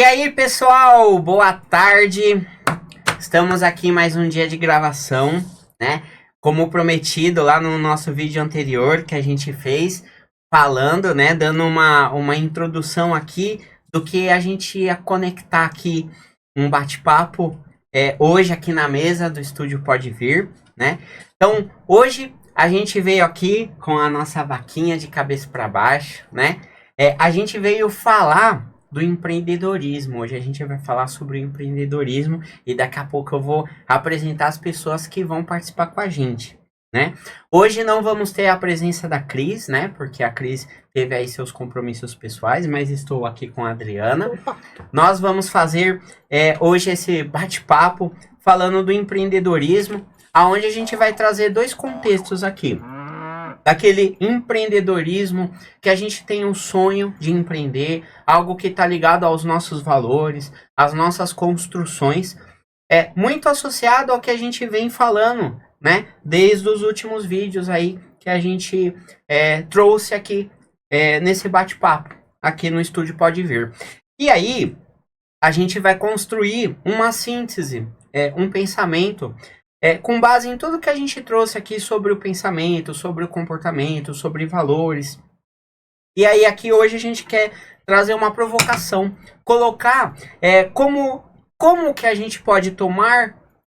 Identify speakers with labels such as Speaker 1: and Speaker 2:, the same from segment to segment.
Speaker 1: E aí, pessoal, boa tarde. Estamos aqui em mais um dia de gravação, né? Como prometido lá no nosso vídeo anterior que a gente fez, falando, né? Dando uma introdução aqui do que a gente ia conectar aqui, um bate-papo hoje aqui na mesa do Estúdio Pode Vir, né? Então, hoje a gente veio aqui com a nossa vaquinha de cabeça para baixo, né? A gente veio falar do empreendedorismo. Hoje a gente vai falar sobre o empreendedorismo e daqui a pouco eu vou apresentar as pessoas que vão participar com a gente, né? Hoje não vamos ter a presença da Cris, né? Porque a Cris teve aí seus compromissos pessoais, mas estou aqui com a Adriana. Nós vamos fazer hoje esse bate-papo falando do empreendedorismo, aonde a gente vai trazer dois contextos aqui. Aquele empreendedorismo que a gente tem um sonho de empreender, algo que está ligado aos nossos valores, às nossas construções, muito associado ao que a gente vem falando, né? Desde os últimos vídeos aí que a gente trouxe aqui nesse bate-papo, aqui no Estúdio Pode Vir. E aí, a gente vai construir uma síntese, um pensamento, com base em tudo que a gente trouxe aqui sobre o pensamento, sobre o comportamento, sobre valores. E aí aqui hoje a gente quer trazer uma provocação, colocar como que a gente pode tomar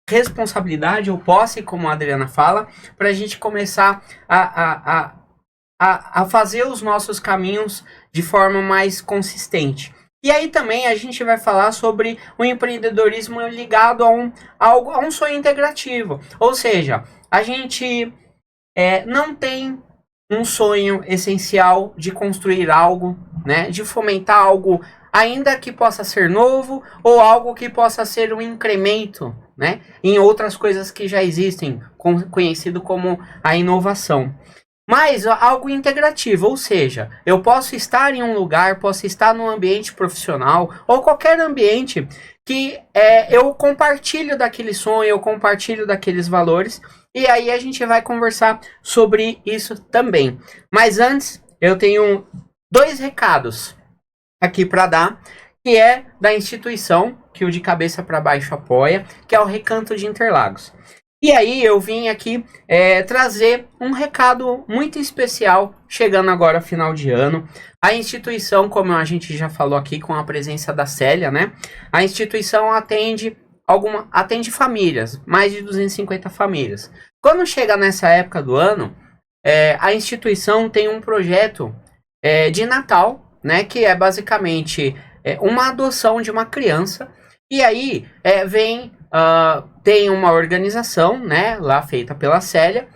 Speaker 1: responsabilidade ou posse, como a Adriana fala, para a gente começar a fazer os nossos caminhos de forma mais consistente. E aí também a gente vai falar sobre o empreendedorismo ligado a um sonho integrativo. Ou seja, a gente não tem um sonho essencial de construir algo, né? De fomentar algo ainda que possa ser novo ou algo que possa ser um incremento, né? Em outras coisas que já existem, conhecido como a inovação. Mas algo integrativo, ou seja, eu posso estar em um lugar, posso estar num ambiente profissional ou qualquer ambiente que eu compartilho daquele sonho, eu compartilho daqueles valores, e aí a gente vai conversar sobre isso também. Mas antes, eu tenho dois recados aqui para dar, que é da instituição que o De Cabeça para Baixo apoia, que é o Recanto de Interlagos. E aí eu vim aqui trazer um recado muito especial, chegando agora final de ano. A instituição, como a gente já falou aqui com a presença da Célia, né? A instituição atende famílias, mais de 250 famílias. Quando chega nessa época do ano, a instituição tem um projeto de Natal, né? Que é basicamente uma adoção de uma criança. E aí tem uma organização, né, lá feita pela Célia,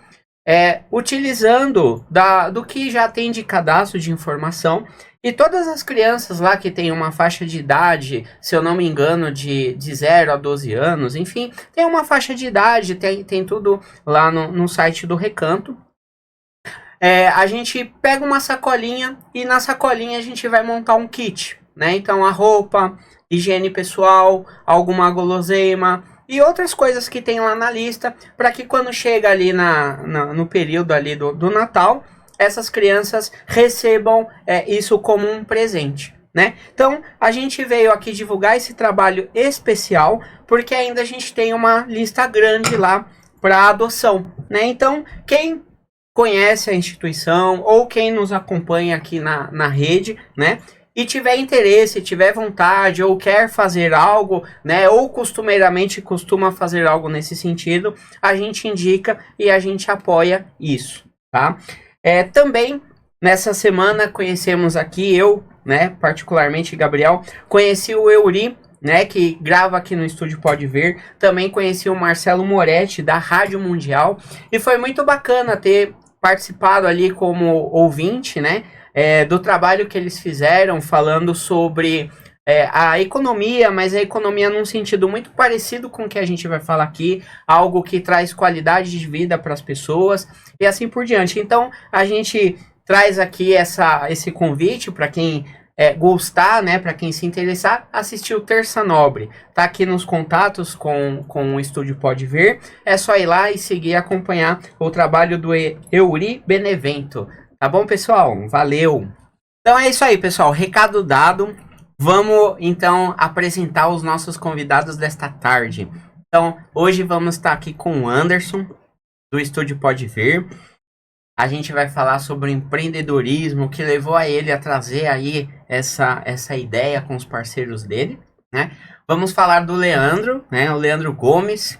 Speaker 1: utilizando do que já tem de cadastro de informação, e todas as crianças lá que tem uma faixa de idade, se eu não me engano, de 0 a 12 anos, enfim, tem uma faixa de idade, tem tudo lá no site do Recanto. A gente pega uma sacolinha e na sacolinha a gente vai montar um kit, né? Então a roupa, higiene pessoal, alguma guloseima e outras coisas que tem lá na lista, para que quando chega ali no período ali do Natal, essas crianças recebam isso como um presente, né? Então, a gente veio aqui divulgar esse trabalho especial, porque ainda a gente tem uma lista grande lá para adoção, né? Então, quem conhece a instituição ou quem nos acompanha aqui na rede, né? E tiver interesse, tiver vontade ou quer fazer algo, né, ou costumeiramente costuma fazer algo nesse sentido, a gente indica e a gente apoia isso, tá? Também, nessa semana, conhecemos aqui, eu, né, particularmente Gabriel, conheci o Euri, né, que grava aqui no Estúdio Pode Vir, também conheci o Marcelo Moretti, da Rádio Mundial, e foi muito bacana ter participado ali como ouvinte, né, do trabalho que eles fizeram, falando sobre a economia, mas a economia num sentido muito parecido com o que a gente vai falar aqui, algo que traz qualidade de vida para as pessoas e assim por diante. Então, a gente traz aqui esse convite para quem gostar, né, para quem se interessar, assistir o Terça Nobre. Tá aqui nos contatos com o Estúdio Pode Vir. É só ir lá e seguir e acompanhar o trabalho do Euri Benevento. Tá bom, pessoal? Valeu! Então é isso aí, pessoal. Recado dado. Vamos então apresentar os nossos convidados desta tarde. Então, hoje vamos estar aqui com o Anderson, do Estúdio Pode Vir. A gente vai falar sobre o empreendedorismo que levou a ele a trazer aí essa ideia com os parceiros dele, né? Vamos falar do Leandro, né? O Leandro Gomes,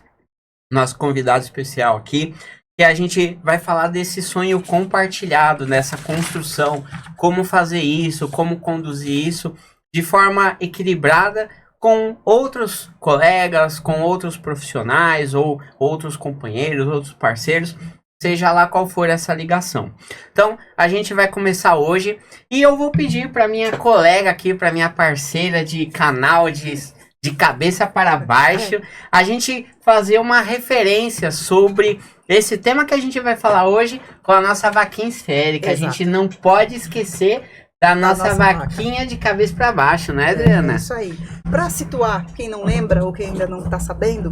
Speaker 1: nosso convidado especial aqui, que a gente vai falar desse sonho compartilhado, nessa construção, como fazer isso, como conduzir isso de forma equilibrada com outros colegas, com outros profissionais ou outros companheiros, outros parceiros, seja lá qual for essa ligação. Então, a gente vai começar hoje e eu vou pedir para minha colega aqui, para minha parceira de canal de cabeça para baixo, a gente fazer uma referência sobre esse tema que a gente vai falar hoje com a nossa vaquinha esférica. Exato. A gente não pode esquecer da nossa vaquinha de cabeça para baixo, né, Adriana?
Speaker 2: É isso aí. Para situar quem não lembra ou quem ainda não está sabendo,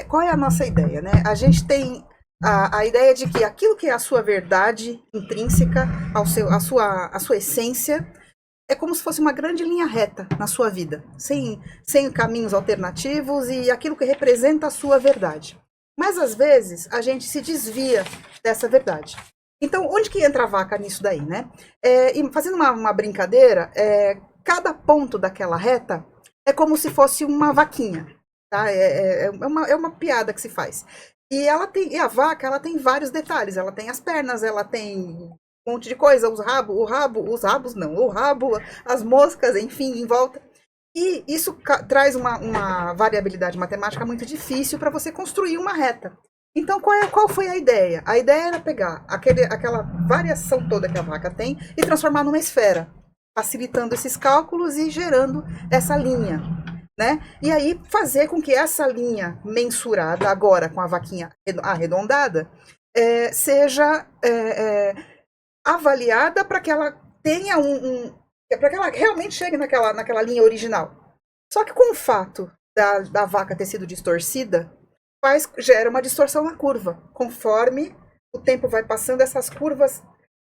Speaker 2: qual é a nossa ideia, né? A gente tem a ideia de que aquilo que é a sua verdade intrínseca, a sua essência, é como se fosse uma grande linha reta na sua vida, sem caminhos alternativos e aquilo que representa a sua verdade. Mas às vezes a gente se desvia dessa verdade. Então, onde que entra a vaca nisso daí, né? E fazendo uma brincadeira, cada ponto daquela reta é como se fosse uma vaquinha, tá? É uma piada que se faz. E a vaca, ela tem vários detalhes. Ela tem as pernas, ela tem um monte de coisa, o rabo, as moscas, enfim, em volta. E isso traz uma variabilidade matemática muito difícil para você construir uma reta. Então, qual foi a ideia? A ideia era pegar aquela variação toda que a vaca tem e transformar numa esfera, facilitando esses cálculos e gerando essa linha, né? E aí fazer com que essa linha mensurada, agora com a vaquinha arredondada, seja avaliada para que ela tenha para que ela realmente chegue naquela linha original. Só que com o fato da vaca ter sido distorcida, gera uma distorção na curva. Conforme o tempo vai passando, essas curvas,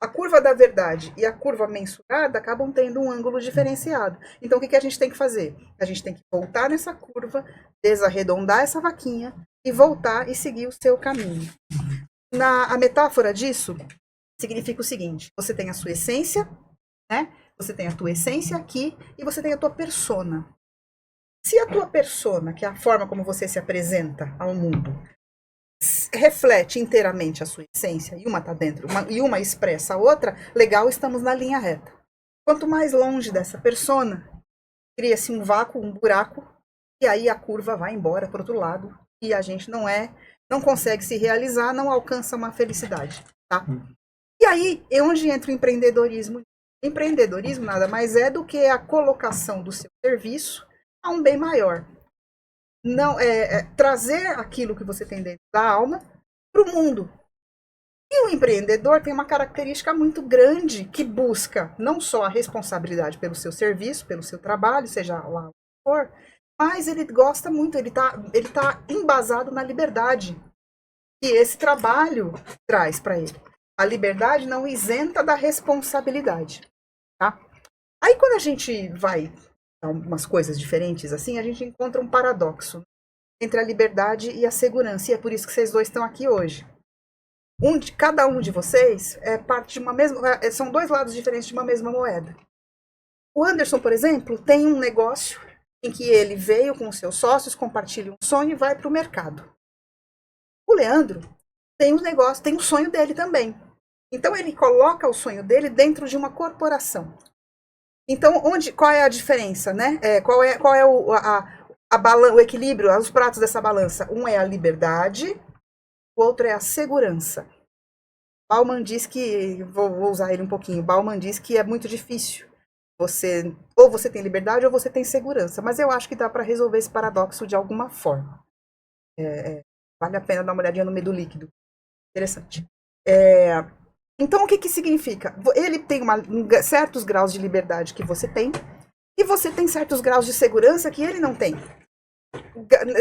Speaker 2: a curva da verdade e a curva mensurada acabam tendo um ângulo diferenciado. Então, o que a gente tem que fazer? A gente tem que voltar nessa curva, desarredondar essa vaquinha e voltar e seguir o seu caminho. A metáfora disso significa o seguinte: você tem a sua essência, né? Você tem a tua essência aqui e você tem a tua persona. Se a tua persona, que é a forma como você se apresenta ao mundo, reflete inteiramente a sua essência, e uma está dentro, e uma expressa a outra, legal, estamos na linha reta. Quanto mais longe dessa persona, cria-se um vácuo, um buraco, e aí a curva vai embora para o outro lado, e a gente não consegue se realizar, não alcança uma felicidade, tá? E aí é onde entra o empreendedorismo. Empreendedorismo nada mais é do que a colocação do seu serviço a um bem maior. Não trazer aquilo que você tem dentro da alma para o mundo. E o empreendedor tem uma característica muito grande que busca não só a responsabilidade pelo seu serviço, pelo seu trabalho, seja lá o que for, mas ele gosta muito, ele tá embasado na liberdade que esse trabalho traz para ele. A liberdade não isenta da responsabilidade, tá? Aí quando a gente vai umas coisas diferentes assim, a gente encontra um paradoxo entre a liberdade e a segurança, e é por isso que vocês dois estão aqui hoje. Cada um de vocês é parte de uma mesma, são dois lados diferentes de uma mesma moeda. O Anderson, por exemplo, tem um negócio em que ele veio com os seus sócios, compartilha um sonho e vai para o mercado. O Leandro tem um negócio, tem um sonho dele também. Então ele coloca o sonho dele dentro de uma corporação. Então, qual é a diferença, né? Qual é o equilíbrio, os pratos dessa balança? Um é a liberdade, o outro é a segurança. Bauman diz que, vou usar ele um pouquinho, Bauman diz que é muito difícil. Ou você tem liberdade ou você tem segurança. Mas eu acho que dá para resolver esse paradoxo de alguma forma. Vale a pena dar uma olhadinha no medo líquido. Interessante. Então, o que significa? Ele tem certos graus de liberdade que você tem, e você tem certos graus de segurança que ele não tem.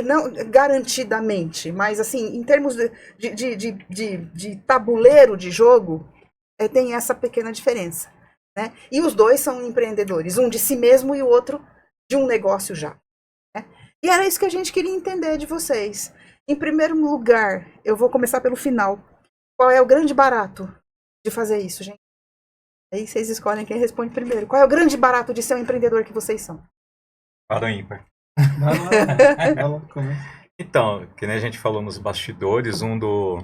Speaker 2: Não garantidamente, mas assim, em termos de tabuleiro de jogo, tem essa pequena diferença. né? E os dois são empreendedores, um de si mesmo e o outro de um negócio já, né? E era isso que a gente queria entender de vocês. Em primeiro lugar, eu vou começar pelo final. Qual é o grande barato de fazer isso, gente? Aí vocês escolhem quem responde primeiro. Qual é o grande barato de ser um empreendedor que vocês são?
Speaker 3: Para o ímpar.
Speaker 4: Vai lá, começa.
Speaker 3: Então, que nem a gente falou nos bastidores, o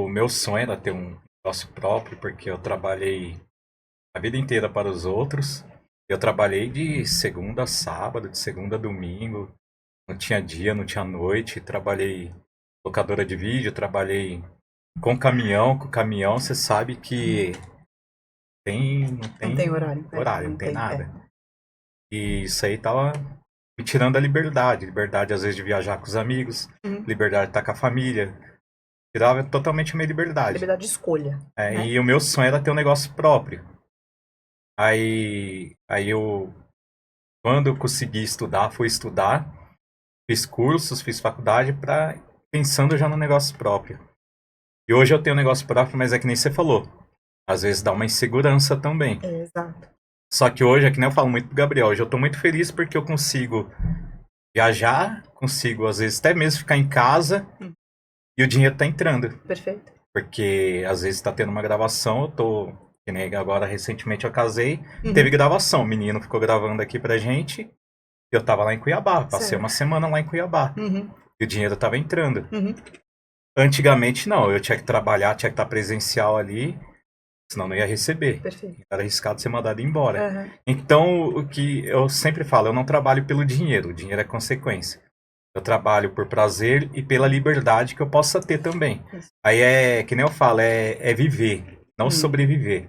Speaker 3: meu sonho era ter um negócio próprio, porque eu trabalhei a vida inteira para os outros. Eu trabalhei de segunda a sábado, de segunda a domingo. Não tinha dia, não tinha noite. Trabalhei locadora de vídeo, trabalhei com caminhão. Com caminhão, você sabe que
Speaker 2: Não tem horário.
Speaker 3: não tem nada. E isso aí tava me tirando a liberdade. Liberdade, às vezes, de viajar com os amigos. Liberdade de estar com a família. Tirava totalmente a minha liberdade.
Speaker 2: Liberdade de escolha. Né?
Speaker 3: E o meu sonho era ter um negócio próprio. Aí eu, quando eu consegui estudar, fui estudar. Fiz cursos, fiz faculdade, pensando já no negócio próprio. E hoje eu tenho um negócio próprio, mas é que nem você falou. Às vezes dá uma insegurança também.
Speaker 2: Exato.
Speaker 3: Só que hoje, é que nem eu falo muito pro Gabriel, hoje eu tô muito feliz porque eu consigo viajar, consigo às vezes até mesmo ficar em casa e o dinheiro tá entrando.
Speaker 2: Perfeito.
Speaker 3: Porque às vezes tá tendo uma gravação, que nem agora recentemente eu casei, teve gravação, o menino ficou gravando aqui pra gente, e eu tava lá em Cuiabá, passei uma semana lá em Cuiabá, e o dinheiro tava entrando. Antigamente não, eu tinha que trabalhar, tinha que estar presencial ali, senão não ia receber.
Speaker 2: Perfeito.
Speaker 3: Era arriscado ser mandado embora. Então, o que eu sempre falo, eu não trabalho pelo dinheiro, o dinheiro é consequência. Eu trabalho por prazer e pela liberdade que eu possa ter também. Aí que nem eu falo, é viver, não sobreviver.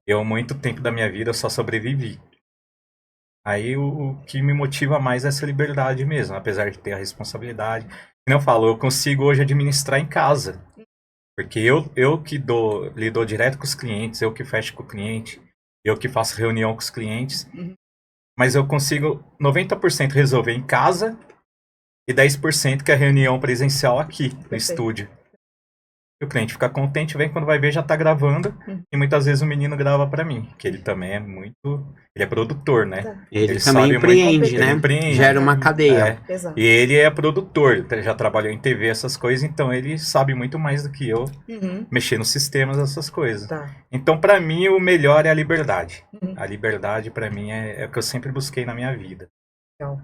Speaker 3: Eu, muito tempo da minha vida, eu só sobrevivi. Aí o que me motiva mais é essa liberdade mesmo, apesar de ter a responsabilidade. Como eu falo, eu consigo hoje administrar em casa. Porque eu que lido direto com os clientes, eu que fecho com o cliente, eu que faço reunião com os clientes. Mas eu consigo 90% resolver em casa e 10% que é a reunião presencial aqui no estúdio. E o cliente fica contente, vem quando vai ver já tá gravando. E muitas vezes o menino grava pra mim, que ele também é ele é produtor, né?
Speaker 1: Ele também empreende, né?
Speaker 3: Empreende,
Speaker 1: gera uma cadeia.
Speaker 2: Exato.
Speaker 3: E ele é produtor, já trabalhou em TV, essas coisas, então ele sabe muito mais do que eu mexer nos sistemas, essas coisas. Então, pra mim, o melhor é a liberdade. A liberdade, pra mim, é o que eu sempre busquei na minha vida.
Speaker 2: Legal.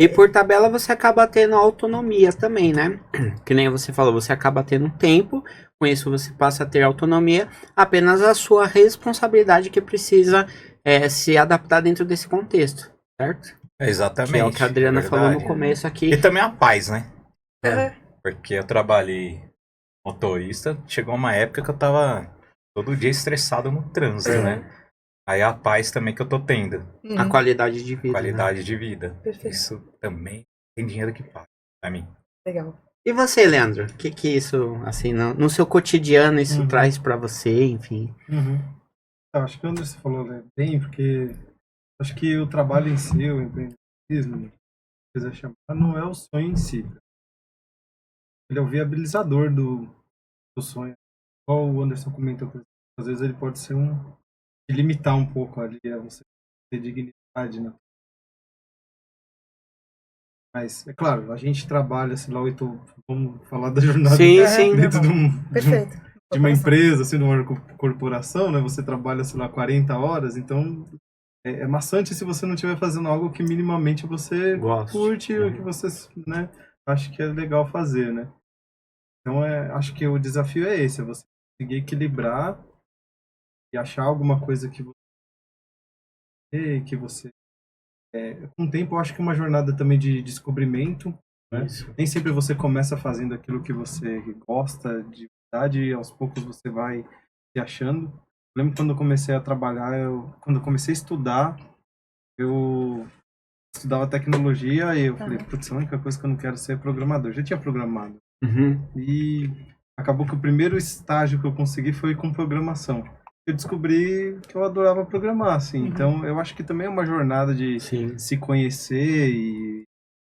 Speaker 1: E por tabela você acaba tendo autonomia também, né? Que nem você falou, você acaba tendo tempo, com isso você passa a ter autonomia, apenas a sua responsabilidade que precisa se adaptar dentro desse contexto, certo?
Speaker 3: Exatamente.
Speaker 1: Que é o que a Adriana falou no começo aqui.
Speaker 3: E também a paz, né?
Speaker 2: É.
Speaker 3: Porque eu trabalhei motorista, chegou uma época que eu tava todo dia estressado no trânsito, né? Aí a paz também que eu tô tendo.
Speaker 1: A qualidade de vida.
Speaker 3: Qualidade de vida.
Speaker 2: Perfeito.
Speaker 3: Isso também tem dinheiro que paga pra mim.
Speaker 2: Legal.
Speaker 1: E você, Leandro? O que isso, assim, no seu cotidiano, isso traz pra você, enfim?
Speaker 4: Eu acho que o Anderson falou, né, bem, porque acho que o trabalho em si, o empreendedorismo, se quiser chamar, não é o sonho em si. Ele é o viabilizador do sonho. Igual o Anderson comentou, às vezes ele pode ser limitar um pouco ali a você ter dignidade, né? Mas, é claro, a gente trabalha, sei lá, vamos falar da jornada dentro
Speaker 2: Perfeito.
Speaker 4: de uma empresa, assim, de uma corporação, né? Você trabalha, sei lá, 40 horas, então é maçante se você não estiver fazendo algo que minimamente você curte, ou que você, né, acha que é legal fazer, né? Então, acho que o desafio é esse, é você conseguir equilibrar e achar alguma coisa que você com o tempo eu acho que é uma jornada também de descobrimento, né? Nem sempre você começa fazendo aquilo que você gosta de verdade e aos poucos você vai se achando. Eu lembro quando eu comecei a trabalhar, quando eu comecei a estudar, eu estudava tecnologia e eu falei, putz, a única coisa que eu não quero ser é programador. Eu já tinha programado. E acabou que o primeiro estágio que eu consegui foi com programação. Eu descobri que eu adorava programar, assim. Então, eu acho que também é uma jornada de se conhecer e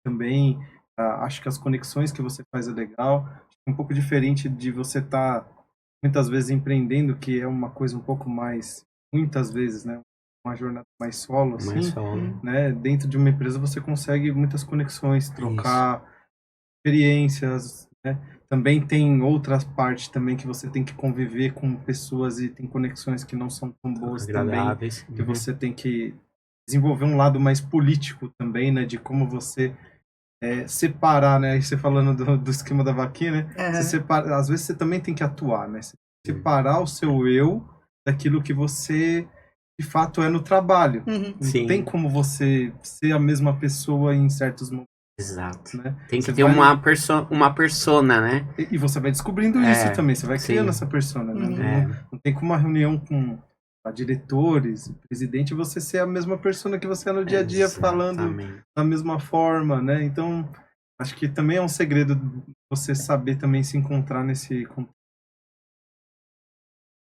Speaker 4: também acho que as conexões que você faz é legal. Um pouco diferente de você estar muitas vezes empreendendo, que é uma coisa um pouco mais, muitas vezes, né? Uma jornada mais solo, assim,
Speaker 1: Mais solo.
Speaker 4: né? Dentro de uma empresa você consegue muitas conexões, trocar experiências, né? Também tem outras partes também que você tem que conviver com pessoas e tem conexões que não são tão boas também,
Speaker 1: Agradáveis.
Speaker 4: que você tem que desenvolver um lado mais político também, né? De como você separar, né? Aí você falando do esquema da vaquinha, né? Você separa, às vezes você também tem que atuar, né? Separar o seu eu daquilo que você de fato é no trabalho. Não tem como você ser a mesma pessoa em certos momentos.
Speaker 1: Exato.
Speaker 4: Né?
Speaker 1: Tem que
Speaker 4: Você
Speaker 1: ter
Speaker 4: vai...
Speaker 1: uma persona, né?
Speaker 4: E você vai descobrindo isso também, você vai criando essa persona, né? Não tem como uma reunião com diretores, presidente, você ser a mesma persona que você é no dia a dia, falando da mesma forma, né? Então, acho que também é um segredo você saber também se encontrar nesse contexto.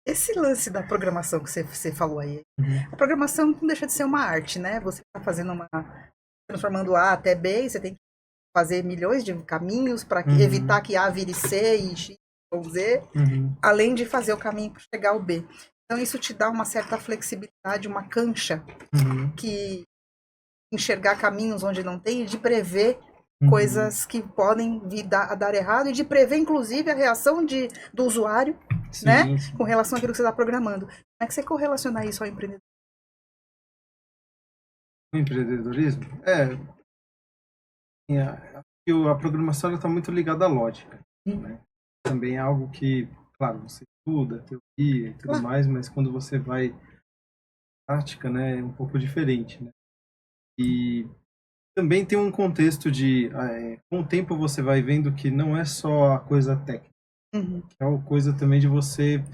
Speaker 2: Esse lance da programação que você falou aí, a programação não deixa de ser uma arte, né? Você está fazendo transformando A até B, e você tem que fazer milhões de caminhos para evitar que A vire C e X ou Z, além de fazer o caminho para chegar ao B. Então isso te dá uma certa flexibilidade, uma cancha, que enxergar caminhos onde não tem, e de prever coisas que podem vir a dar errado, e de prever inclusive a reação do usuário, né? Com relação àquilo que você está programando. Como é que você correlaciona isso ao empreendedorismo?
Speaker 4: O empreendedorismo? A programação está muito ligada à lógica. Né? Também é algo que, claro, você estuda, teoria e tudo mais, mas quando você vai à prática, né, é um pouco diferente. Né? E também tem um contexto de, com o tempo você vai vendo que não é só a coisa técnica, que é a coisa também de você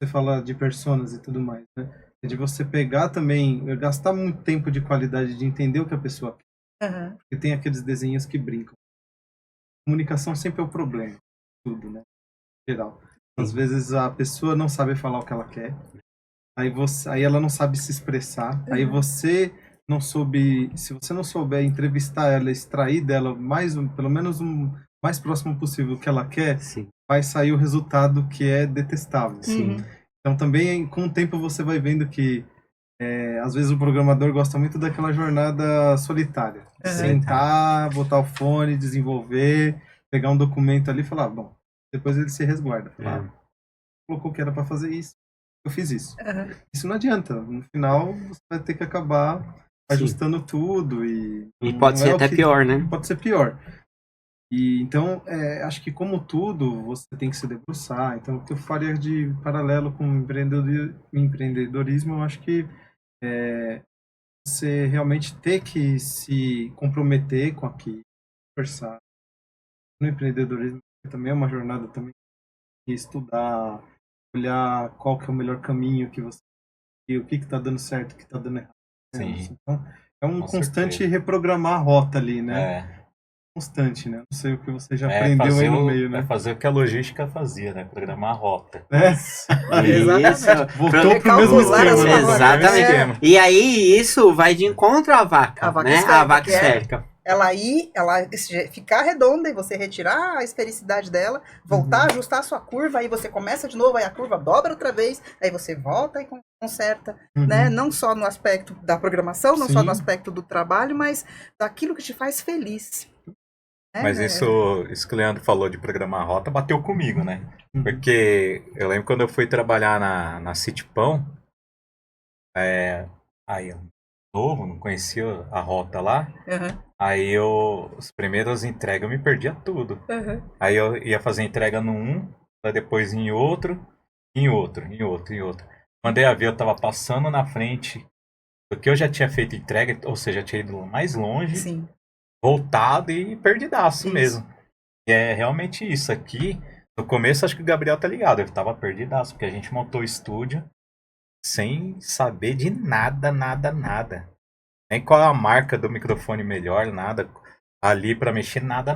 Speaker 4: fala de personas e tudo mais, né? É de você pegar também, gastar muito tempo de qualidade de entender o que a pessoa quer. Porque tem aqueles desenhos que brincam. Comunicação sempre é o problema, tudo, né? Em geral. Às vezes a pessoa não sabe falar o que ela quer, aí ela não sabe se expressar, aí você não soube, se você não souber entrevistar ela, extrair dela pelo menos mais próximo possível do que ela quer, vai sair o resultado que é detestável. Então também com o tempo você vai vendo que às vezes o programador gosta muito daquela jornada solitária. Sentar, botar o fone, desenvolver, pegar um documento ali e falar, bom, depois ele se resguarda. Colocou que era para fazer isso, eu fiz isso. Isso não adianta. No final você vai ter que acabar ajustando tudo e
Speaker 1: pode ser até pior, né?
Speaker 4: Pode ser pior. E então, acho que como tudo, você tem que se debruçar. Então, o que eu faria de paralelo com o empreendedorismo, eu acho que você realmente ter que se comprometer com aquilo, conversar. No empreendedorismo também é uma jornada também de estudar, olhar qual que é o melhor caminho que você e o que está dando certo, o que está dando errado. Então, é um constante reprogramar a rota ali, né? Constante, né? Não sei o que você já aprendeu aí no meio, né?
Speaker 3: É fazer o que a logística fazia, né? Programar a rota.
Speaker 1: Isso.
Speaker 4: Voltou pro mesmo esquema, né?
Speaker 1: Exatamente. E aí, isso vai de encontro à vaca, né? A vaca histérica.
Speaker 2: Ela ficar redonda e você retirar a esfericidade dela, voltar, ajustar a sua curva, aí você começa de novo, aí a curva dobra outra vez, aí você volta e conserta, né? Não só no aspecto da programação, não só no aspecto do trabalho, mas daquilo que te faz feliz.
Speaker 3: Mas isso que o Leandro falou de programar a rota bateu comigo, né? Porque eu lembro quando eu fui trabalhar na Citipão, aí eu novo, não conhecia a rota lá, aí as primeiras entregas eu me perdia tudo. Aí eu ia fazer entrega depois em outro. Mandei a ver, eu tava passando na frente do que eu já tinha feito entrega, ou seja, tinha ido mais longe, voltado e perdidaço mesmo. E é realmente isso aqui. No começo acho que o Gabriel tá ligado, ele tava perdidaço, porque a gente montou o estúdio sem saber de nada. Nem qual é a marca do microfone melhor, nada. Ali pra mexer, nada.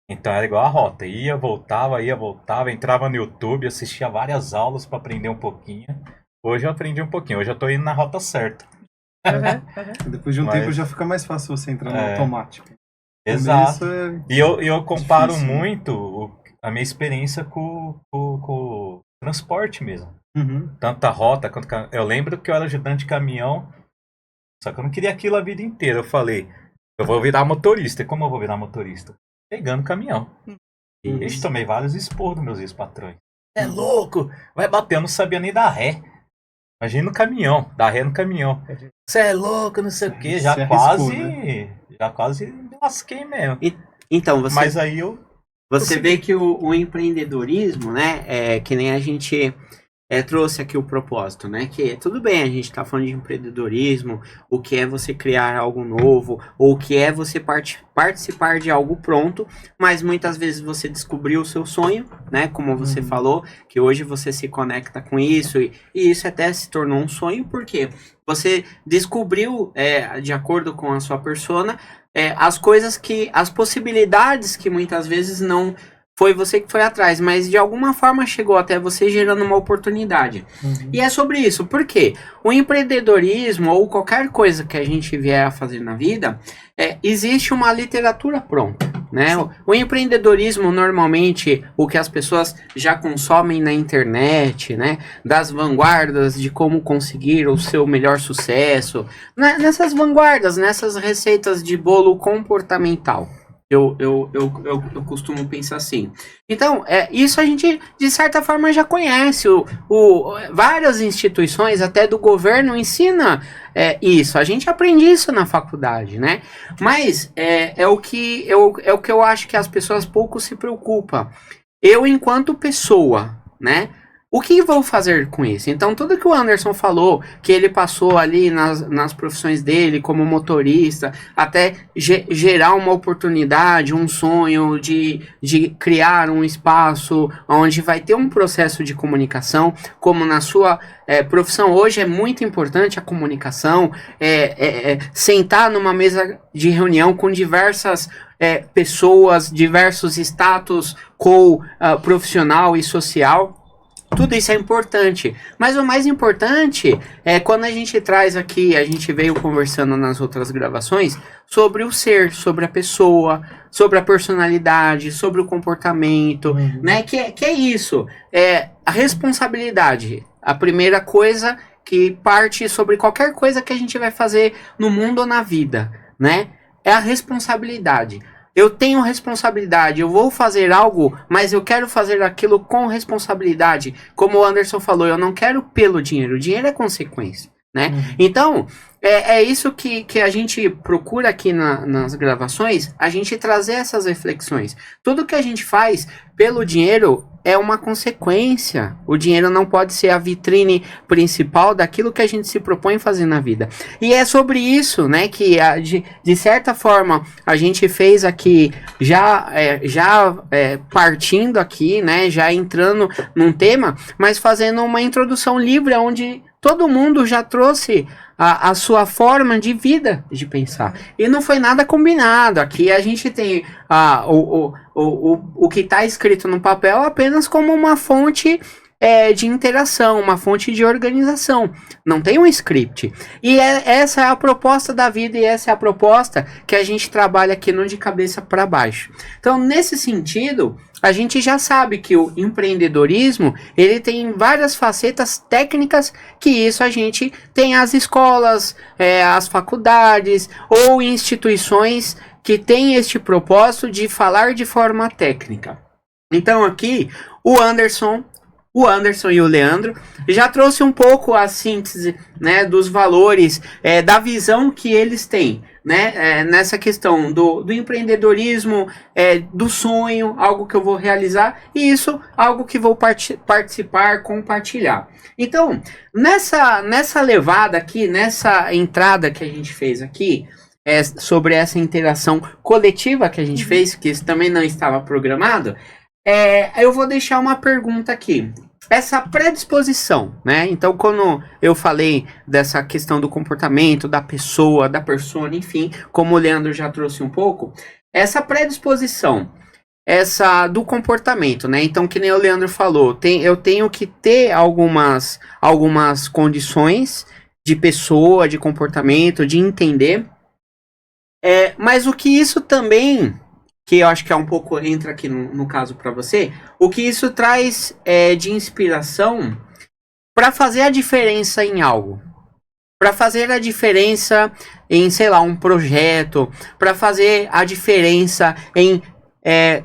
Speaker 3: Então era igual a rota. Ia, voltava, entrava no YouTube, assistia várias aulas pra aprender um pouquinho. Hoje eu aprendi um pouquinho, hoje eu tô indo na rota certa.
Speaker 4: Depois de um tempo já fica mais fácil você entrar no automático.
Speaker 3: Exato. E eu comparo muito a minha experiência com transporte mesmo. Tanto a rota quanto... Eu lembro que eu era ajudante de caminhão, só que eu não queria aquilo a vida inteira. Eu falei, eu vou virar motorista. E como eu vou virar motorista? Pegando caminhão. E eu tomei vários esporros dos meus ex-patrões. É louco! Vai bater, eu não sabia nem dar ré. Imagina no caminhão, dar ré no caminhão. Você é louco, não sei o quê. Já quase me lasquei mesmo.
Speaker 1: Então,
Speaker 3: Mas aí eu...
Speaker 1: Você vê que o empreendedorismo, né, que nem a gente trouxe aqui o propósito, né, que tudo bem, a gente tá falando de empreendedorismo, o que é você criar algo novo, ou o que é você participar de algo pronto, mas muitas vezes você descobriu o seu sonho, né, como você falou, que hoje você se conecta com isso, e isso até se tornou um sonho, porque você descobriu, de acordo com a sua persona, as possibilidades que muitas vezes não foi você que foi atrás, mas de alguma forma chegou até você gerando uma oportunidade. E é sobre isso, porque o empreendedorismo ou qualquer coisa que a gente vier a fazer na vida, existe uma literatura pronta, né? O empreendedorismo, normalmente, o que as pessoas já consomem na internet, né? Das vanguardas de como conseguir o seu melhor sucesso, nessas vanguardas, nessas receitas de bolo comportamental. Eu costumo pensar assim. Então, isso a gente, de certa forma, já conhece. Várias instituições, até do governo, ensina isso. A gente aprende isso na faculdade, né? Mas é o que eu acho que as pessoas pouco se preocupam. Eu, enquanto pessoa, né? O que vou fazer com isso? Então, tudo que o Anderson falou, que ele passou ali nas profissões dele, como motorista, até gerar uma oportunidade, um sonho de criar um espaço onde vai ter um processo de comunicação, como na sua profissão hoje é muito importante a comunicação, sentar numa mesa de reunião com diversas pessoas, diversos status profissional e social. Tudo isso é importante, mas o mais importante é quando a gente traz aqui, a gente veio conversando nas outras gravações, sobre o ser, sobre a pessoa, sobre a personalidade, sobre o comportamento, né? Que é isso, a responsabilidade, a primeira coisa que parte sobre qualquer coisa que a gente vai fazer no mundo ou na vida, né? É a responsabilidade. Eu tenho responsabilidade, eu vou fazer algo, mas eu quero fazer aquilo com responsabilidade. Como o Anderson falou, eu não quero pelo dinheiro, o dinheiro é consequência, né? Então, é isso que a gente procura aqui nas gravações, a gente trazer essas reflexões. Tudo que a gente faz pelo dinheiro é uma consequência. O dinheiro não pode ser a vitrine principal daquilo que a gente se propõe fazer na vida. E é sobre isso, né, que de certa forma a gente fez aqui, já partindo aqui, né, já entrando num tema, mas fazendo uma introdução livre, onde todo mundo já trouxe a sua forma de vida, de pensar. E não foi nada combinado. Aqui a gente tem o que está escrito no papel apenas como uma fonte de interação, uma fonte de organização. Não tem um script. E essa é a proposta da vida e essa é a proposta que a gente trabalha aqui no De Cabeça para Baixo. Então, nesse sentido, a gente já sabe que o empreendedorismo, ele tem várias facetas técnicas, que isso a gente tem as escolas, as faculdades ou instituições que têm este propósito de falar de forma técnica. Então aqui, o Anderson e o Leandro já trouxe um pouco a síntese, né, dos valores, da visão que eles têm, né, nessa questão do empreendedorismo, do sonho, algo que eu vou realizar, e isso, algo que vou participar, compartilhar. Então, nessa levada aqui, nessa entrada que a gente fez aqui, sobre essa interação coletiva que a gente fez, que isso também não estava programado, eu vou deixar uma pergunta aqui. Essa predisposição, né? Então, quando eu falei dessa questão do comportamento, da pessoa, da persona, enfim, como o Leandro já trouxe um pouco, essa predisposição, essa do comportamento, né? Então, que nem o Leandro falou, eu tenho que ter algumas condições de pessoa, de comportamento, de entender, mas o que isso também que eu acho que é um pouco, entra aqui no caso para você, o que isso traz de inspiração para fazer a diferença em algo. Para fazer a diferença em, sei lá, um projeto, para fazer a diferença em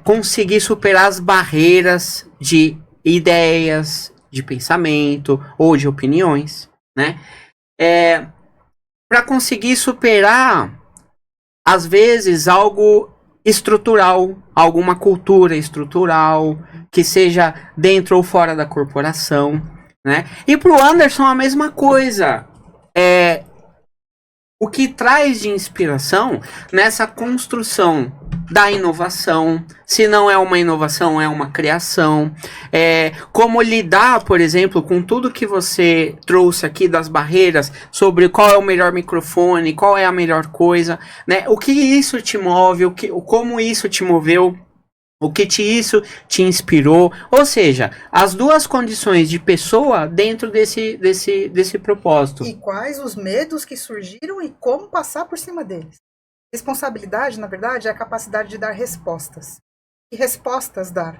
Speaker 1: conseguir superar as barreiras de ideias, de pensamento ou de opiniões, né? Para conseguir superar, às vezes, algo estrutural, alguma cultura estrutural, que seja dentro ou fora da corporação, né? E pro Anderson a mesma coisa. O que traz de inspiração nessa construção da inovação, se não é uma inovação, é uma criação, como lidar, por exemplo, com tudo que você trouxe aqui das barreiras, sobre qual é o melhor microfone, qual é a melhor coisa, né? O que isso te move, como isso te moveu, o que isso te inspirou, ou seja, as duas condições de pessoa dentro desse propósito.
Speaker 2: E quais os medos que surgiram e como passar por cima deles. Responsabilidade, na verdade, é a capacidade de dar respostas. E respostas dar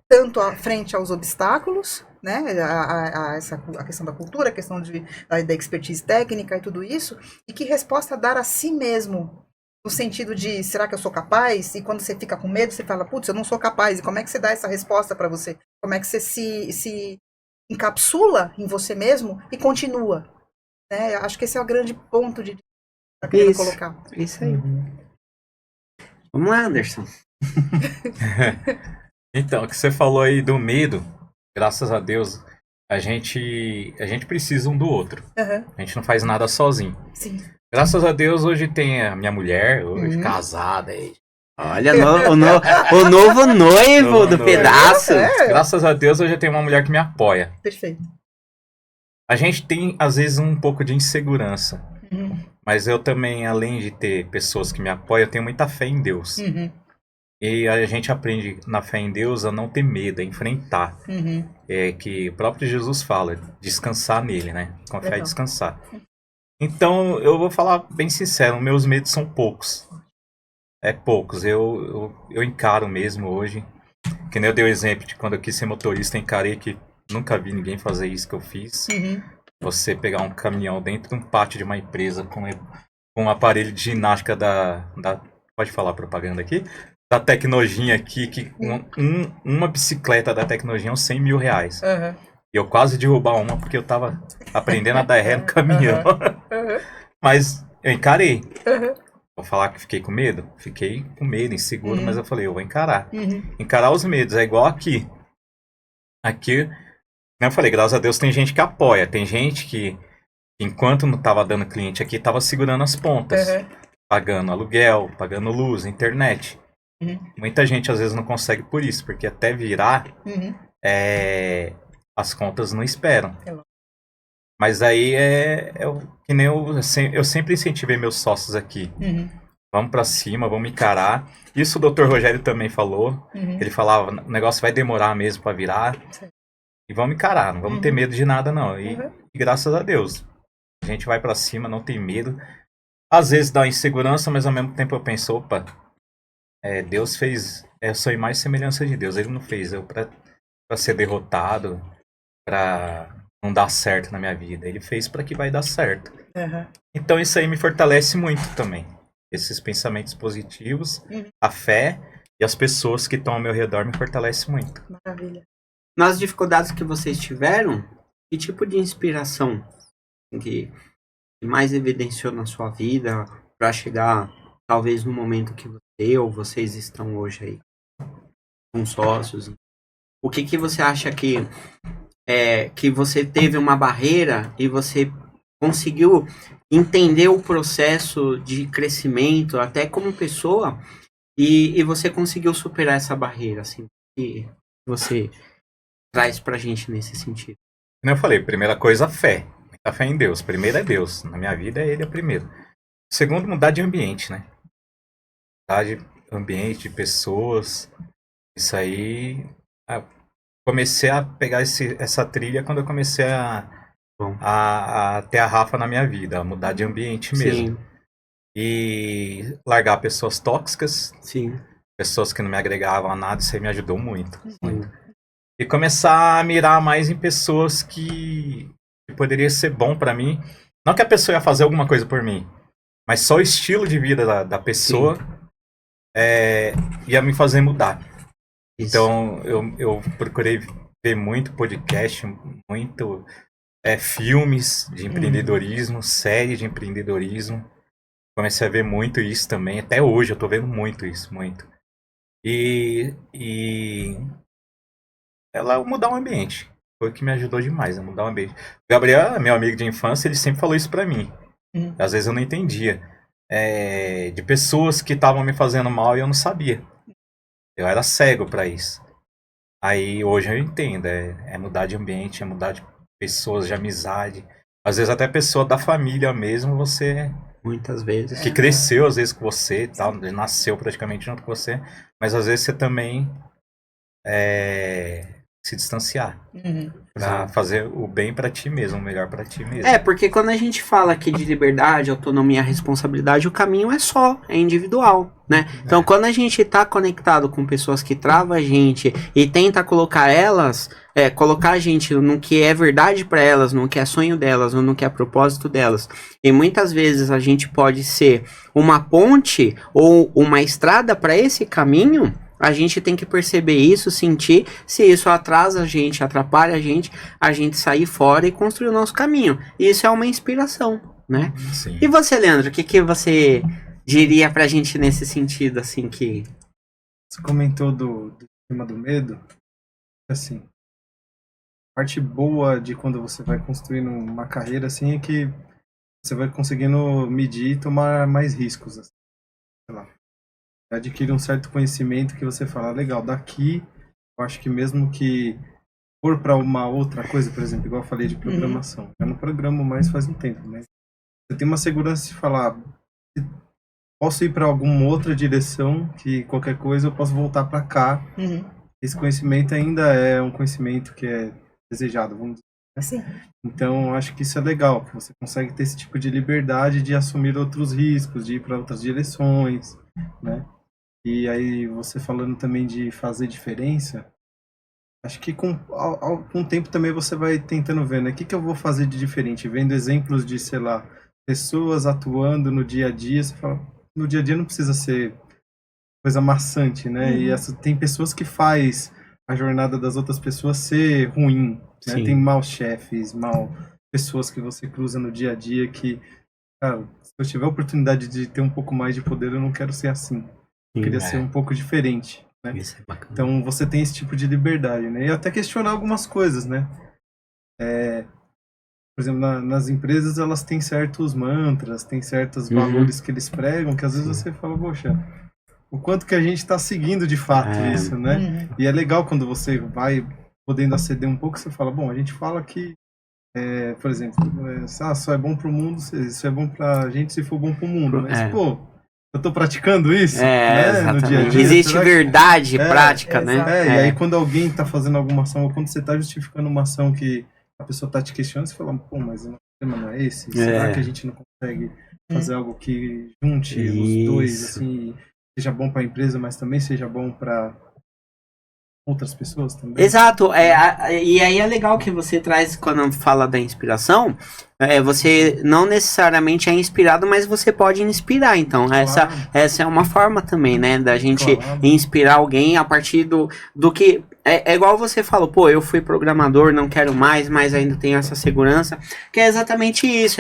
Speaker 2: tanto frente aos obstáculos, né, a questão da cultura, a questão da expertise técnica e tudo isso, e que resposta dar a si mesmo. No sentido de, será que eu sou capaz? E quando você fica com medo, você fala, putz, eu não sou capaz. E como é que você dá essa resposta para você? Como é que você se encapsula em você mesmo e continua? Né? Acho que esse é o grande ponto de querer colocar.
Speaker 1: Isso aí. Vamos lá, Anderson.
Speaker 3: Então, o que você falou aí do medo, graças a Deus, a gente precisa um do outro.
Speaker 2: Uhum.
Speaker 3: A gente não faz nada sozinho.
Speaker 2: Sim.
Speaker 3: Graças a Deus, hoje tem a minha mulher, hoje casada aí.
Speaker 1: Olha, o novo noivo do pedaço.
Speaker 3: Graças a Deus, hoje eu tenho uma mulher que me apoia.
Speaker 2: Perfeito.
Speaker 3: A gente tem, às vezes, um pouco de insegurança.
Speaker 2: Uhum.
Speaker 3: Mas eu também, além de ter pessoas que me apoiam, eu tenho muita fé em Deus.
Speaker 2: Uhum.
Speaker 3: E a gente aprende na fé em Deus a não ter medo, a enfrentar.
Speaker 2: Uhum.
Speaker 3: Que o próprio Jesus fala, descansar nele, né? Confiar e
Speaker 2: Legal.
Speaker 3: descansar. Então, eu vou falar bem sincero, meus medos são poucos. Poucos. Eu encaro mesmo hoje. Que nem eu dei o exemplo de quando eu quis ser motorista, eu encarei que nunca vi ninguém fazer isso que eu fiz.
Speaker 2: Uhum.
Speaker 3: Você pegar um caminhão dentro de um pátio de uma empresa com um aparelho de ginástica pode falar propaganda aqui? Da Tecnogin aqui, que uma bicicleta da Tecnogin é uns 100 mil reais.
Speaker 2: Uhum.
Speaker 3: E eu quase derrubar uma porque eu tava aprendendo a dar ré no caminhão.
Speaker 2: Uhum.
Speaker 3: Mas eu encarei.
Speaker 2: Uhum.
Speaker 3: Vou falar que fiquei com medo? Fiquei com medo, inseguro, mas eu falei, eu vou encarar.
Speaker 2: Uhum.
Speaker 3: Encarar os medos, é igual aqui. Aqui, como eu falei, graças a Deus tem gente que apoia. Tem gente que, enquanto não tava dando cliente aqui, tava segurando as pontas.
Speaker 2: Uhum.
Speaker 3: Pagando aluguel, pagando luz, internet.
Speaker 2: Uhum.
Speaker 3: Muita gente às vezes não consegue por isso, porque até virar,
Speaker 2: Uhum.
Speaker 3: as contas não esperam.
Speaker 2: É lógico.
Speaker 3: Mas aí que nem eu sempre incentivei meus sócios aqui.
Speaker 2: Uhum.
Speaker 3: Vamos pra cima, vamos encarar. Isso o Dr. Rogério também falou.
Speaker 2: Uhum.
Speaker 3: Ele falava, o negócio vai demorar mesmo pra virar.
Speaker 2: Sim.
Speaker 3: E vamos encarar, não vamos ter medo de nada não. E graças a Deus, a gente vai pra cima, não tem medo. Às vezes dá insegurança, mas ao mesmo tempo eu penso, opa, Deus fez, eu sou a imagem e semelhança de Deus. Ele não fez eu pra ser derrotado, pra não dar certo na minha vida. Ele fez pra que vai dar certo.
Speaker 2: Uhum.
Speaker 3: Então isso aí me fortalece muito também. Esses pensamentos positivos, a fé e as pessoas que estão ao meu redor me fortalecem muito.
Speaker 2: Maravilha.
Speaker 1: Nas dificuldades que vocês tiveram, que tipo de inspiração que mais evidenciou na sua vida para chegar, talvez, no momento que você ou vocês estão hoje aí com sócios? O que você acha que você teve uma barreira e você conseguiu entender o processo de crescimento até como pessoa e você conseguiu superar essa barreira, assim, que você traz pra gente nesse sentido?
Speaker 3: Como eu falei, primeira coisa, a fé. A fé em Deus. Primeiro é Deus. Na minha vida, Ele é primeiro. Segundo, mudar de ambiente, né? Mudar de ambiente, de pessoas. Isso aí... comecei a pegar essa trilha quando eu comecei a ter a Rafa na minha vida. A mudar de ambiente mesmo.
Speaker 1: Sim.
Speaker 3: e largar pessoas tóxicas,
Speaker 1: Sim.
Speaker 3: pessoas que não me agregavam a nada, isso aí me ajudou muito. Muito. E começar a mirar mais em pessoas que poderia ser bom pra mim. Não que a pessoa ia fazer alguma coisa por mim, mas só o estilo de vida da pessoa ia me fazer mudar.
Speaker 1: Isso.
Speaker 3: Então eu procurei ver muito podcast, muito filmes de empreendedorismo, séries de empreendedorismo. Comecei a ver muito isso também. Até hoje eu tô vendo muito isso, muito. E ela mudar o ambiente. Foi o que me ajudou demais a mudar o ambiente. O Gabriel, meu amigo de infância, ele sempre falou isso pra mim. Às vezes eu não entendia. De pessoas que estavam me fazendo mal e eu não sabia. Eu era cego pra isso. Aí hoje eu entendo. É mudar de ambiente, é mudar de pessoas, de amizade. Às vezes até pessoa da família mesmo, você...
Speaker 1: Muitas vezes.
Speaker 3: Que cresceu às vezes com você, tal, nasceu praticamente junto com você. Mas às vezes você também... se distanciar. Pra fazer o bem pra ti mesmo, o melhor pra ti mesmo.
Speaker 1: Porque quando a gente fala aqui de liberdade, autonomia, responsabilidade, o caminho é individual, né? Então, quando a gente tá conectado com pessoas que travam a gente e tenta colocar a gente no que é verdade pra elas, no que é sonho delas, ou no que é propósito delas, e muitas vezes a gente pode ser uma ponte ou uma estrada pra esse caminho. A gente tem que perceber isso, sentir, se isso atrasa a gente, atrapalha a gente sair fora e construir o nosso caminho. Isso é uma inspiração, né?
Speaker 3: Sim.
Speaker 1: E você, Leandro, o que você diria pra gente nesse sentido, assim, que...
Speaker 4: Você comentou do tema do medo, assim, a parte boa de quando você vai construindo uma carreira, assim, é que você vai conseguindo medir e tomar mais riscos, assim, sei lá. Adquire um certo conhecimento que você fala, legal, daqui eu acho que mesmo que for para uma outra coisa, por exemplo, igual eu falei de programação, eu não programo mais faz um tempo, né? Você tem uma segurança de falar, posso ir para alguma outra direção, que qualquer coisa eu posso voltar para cá. Esse conhecimento ainda é um conhecimento que é desejado, vamos dizer.
Speaker 2: Assim.
Speaker 4: Então, eu acho que isso é legal, que você consegue ter esse tipo de liberdade de assumir outros riscos, de ir para outras direções, né? E aí, você falando também de fazer diferença, acho que com o tempo também você vai tentando ver, né? O que eu vou fazer de diferente? Vendo exemplos de, sei lá, pessoas atuando no dia a dia, você fala, no dia a dia não precisa ser coisa maçante, né? E tem pessoas que faz a jornada das outras pessoas ser ruim, né? Tem maus chefes, pessoas que você cruza no dia a dia que, cara, se eu tiver a oportunidade de ter um pouco mais de poder, eu não quero ser assim. Eu queria ser um pouco diferente, né?
Speaker 1: Isso é bacana.
Speaker 4: Então você tem esse tipo de liberdade, né? E até questionar algumas coisas, né? Por exemplo, nas empresas elas têm certos mantras, têm certos valores que eles pregam, que às vezes você fala, poxa, o quanto que a gente está seguindo de fato isso, né? E é legal quando você vai podendo aceder um pouco, você fala, bom, a gente fala que, por exemplo, só é bom pro mundo, isso é bom pra gente se for bom pro mundo, mas, pô, eu tô praticando isso, né, no dia a dia.
Speaker 1: Existe verdade prática, né?
Speaker 4: E aí quando alguém tá fazendo alguma ação, ou quando você tá justificando uma ação que a pessoa tá te questionando, você fala, pô, mas o problema não é esse? Será que a gente não consegue fazer algo que junte os dois, assim, seja bom pra empresa, mas também seja bom pra outras pessoas também?
Speaker 1: Exato, e aí é legal que você traz, quando fala da inspiração, você não necessariamente é inspirado, mas você pode inspirar, então essa é uma forma também, né, da gente inspirar alguém a partir do que... É igual você falou, pô, eu fui programador, não quero mais, mas ainda tenho essa segurança, que é exatamente isso,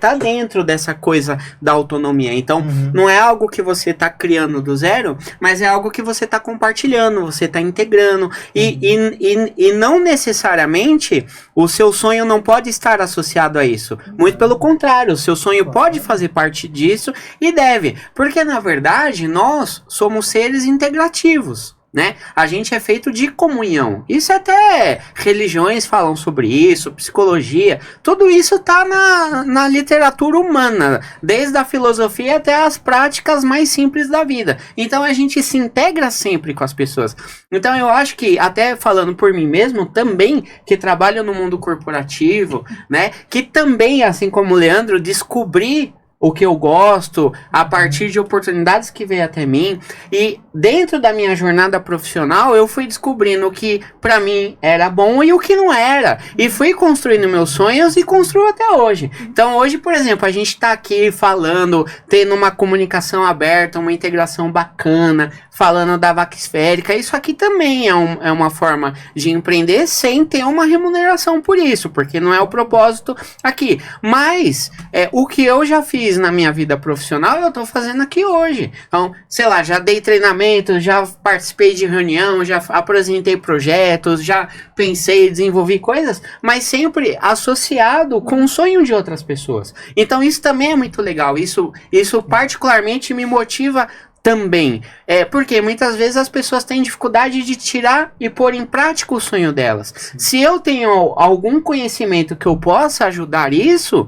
Speaker 1: tá dentro dessa coisa da autonomia, então não é algo que você tá criando do zero, mas é algo que você tá compartilhando, você tá integrando, e não necessariamente o seu sonho não pode estar associado a isso, muito pelo contrário, o seu sonho pode fazer parte disso e deve, porque na verdade nós somos seres integrativos, né? A gente é feito de comunhão. Isso até religiões falam sobre isso, psicologia, tudo isso tá na literatura humana, desde a filosofia até as práticas mais simples da vida. Então a gente se integra sempre com as pessoas. Então eu acho que, até falando por mim mesmo, também, que trabalho no mundo corporativo, né? Que também, assim como o Leandro, descobri o que eu gosto, a partir de oportunidades que veio até mim. E dentro da minha jornada profissional, eu fui descobrindo o que pra mim era bom e o que não era. E fui construindo meus sonhos e construo até hoje. Então hoje, por exemplo, a gente tá aqui falando, tendo uma comunicação aberta, uma integração bacana, falando da vaca esférica. Isso aqui também é uma forma de empreender sem ter uma remuneração por isso, porque não é o propósito aqui. Mas o que eu já fiz na minha vida profissional, eu tô fazendo aqui hoje. Então, sei lá, já dei treinamento, já participei de reunião, já apresentei projetos, já pensei, desenvolvi coisas, mas sempre associado com o sonho de outras pessoas. Então isso também é muito legal. Isso particularmente me motiva também. Porque muitas vezes as pessoas têm dificuldade de tirar e pôr em prática o sonho delas. Se eu tenho algum conhecimento que eu possa ajudar isso,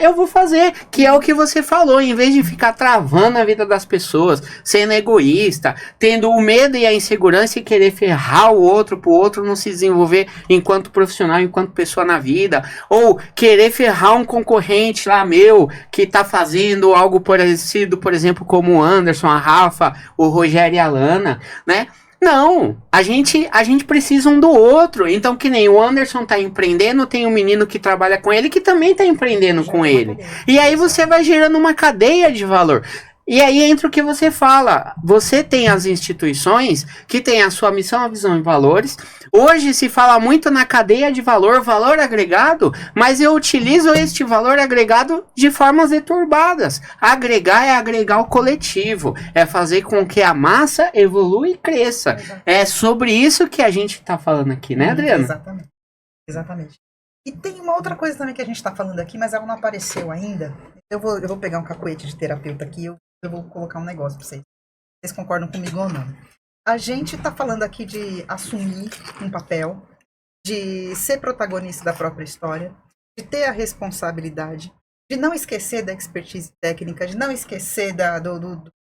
Speaker 1: eu vou fazer, que é o que você falou, em vez de ficar travando a vida das pessoas, sendo egoísta, tendo o medo e a insegurança e querer ferrar o outro pro outro não se desenvolver enquanto profissional, enquanto pessoa na vida, ou querer ferrar um concorrente lá meu, que tá fazendo algo parecido, por exemplo, como o Anderson, a Rafa, o Rogério e a Lana, né? Não, a gente precisa um do outro. Então, que nem o Anderson tá empreendendo, tem um menino que trabalha com ele que também tá empreendendo com ele. E aí você vai gerando uma cadeia de valor. E aí entra o que você fala. Você tem as instituições que têm a sua missão, a visão e valores. Hoje se fala muito na cadeia de valor, valor agregado, mas eu utilizo este valor agregado de formas deturbadas. Agregar é agregar o coletivo, é fazer com que a massa evolua e cresça. É sobre isso que a gente está falando aqui, né, Adriana?
Speaker 2: Exatamente. E tem uma outra coisa também que a gente está falando aqui, mas ela não apareceu ainda. Eu vou pegar um cacuete de terapeuta aqui, eu vou colocar um negócio para vocês. Vocês concordam comigo ou não? A gente está falando aqui de assumir um papel, de ser protagonista da própria história, de ter a responsabilidade, de não esquecer da expertise técnica, de não esquecer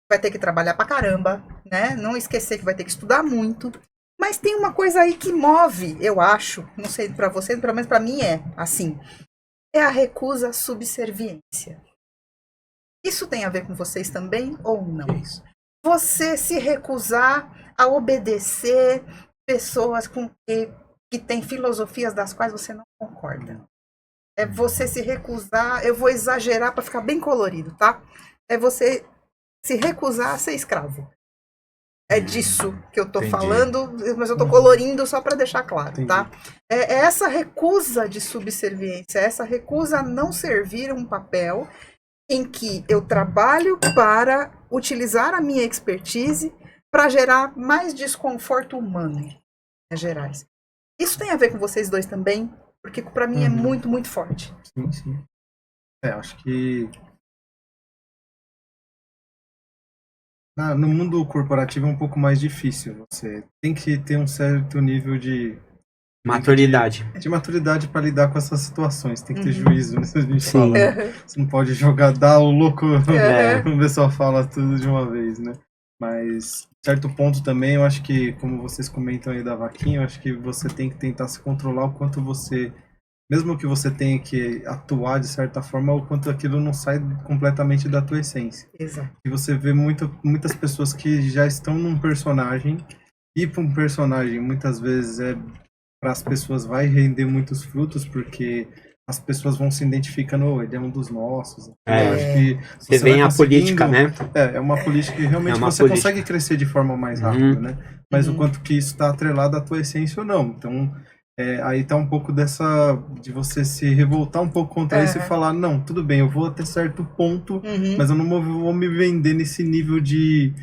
Speaker 2: vai ter que trabalhar pra caramba, né? Não esquecer que vai ter que estudar muito. Mas tem uma coisa aí que move, eu acho, não sei para vocês, pelo menos para mim é assim, é a recusa à subserviência. Isso tem a ver com vocês também ou não? Você se recusar a obedecer pessoas que têm filosofias das quais você não concorda. É você se recusar, eu vou exagerar para ficar bem colorido, tá? É você se recusar a ser escravo. É disso que eu tô falando, mas eu tô colorindo só para deixar claro, tá? É essa recusa de subserviência, essa recusa a não servir um papel em que eu trabalho para utilizar a minha expertise para gerar mais desconforto humano, em gerais. Isso tem a ver com vocês dois também? Porque para mim é muito, muito forte.
Speaker 4: Sim, sim. Acho que no mundo corporativo é um pouco mais difícil. Você tem que ter um certo nível de
Speaker 1: maturidade.
Speaker 4: De maturidade para lidar com essas situações. Tem que ter juízo, né? A gente fala. Você não pode dar o louco. O pessoal fala tudo de uma vez, né? Mas, certo ponto também, eu acho que, como vocês comentam aí da vaquinha, eu acho que você tem que tentar se controlar o quanto você, mesmo que você tenha que atuar de certa forma, o quanto aquilo não sai completamente da tua essência.
Speaker 2: Exato.
Speaker 4: E você vê muitas pessoas que já estão num personagem, e para um personagem, muitas vezes, para as pessoas vai render muitos frutos, porque as pessoas vão se identificando, ele é um dos nossos. Eu acho que
Speaker 1: você vem a política, né?
Speaker 4: É uma política que realmente você consegue crescer de forma mais rápida, né? Mas o quanto que isso está atrelado à tua essência ou não. Então, aí tá um pouco de você se revoltar um pouco contra isso e falar, não, tudo bem, eu vou até certo ponto, mas eu não vou me vender nesse nível de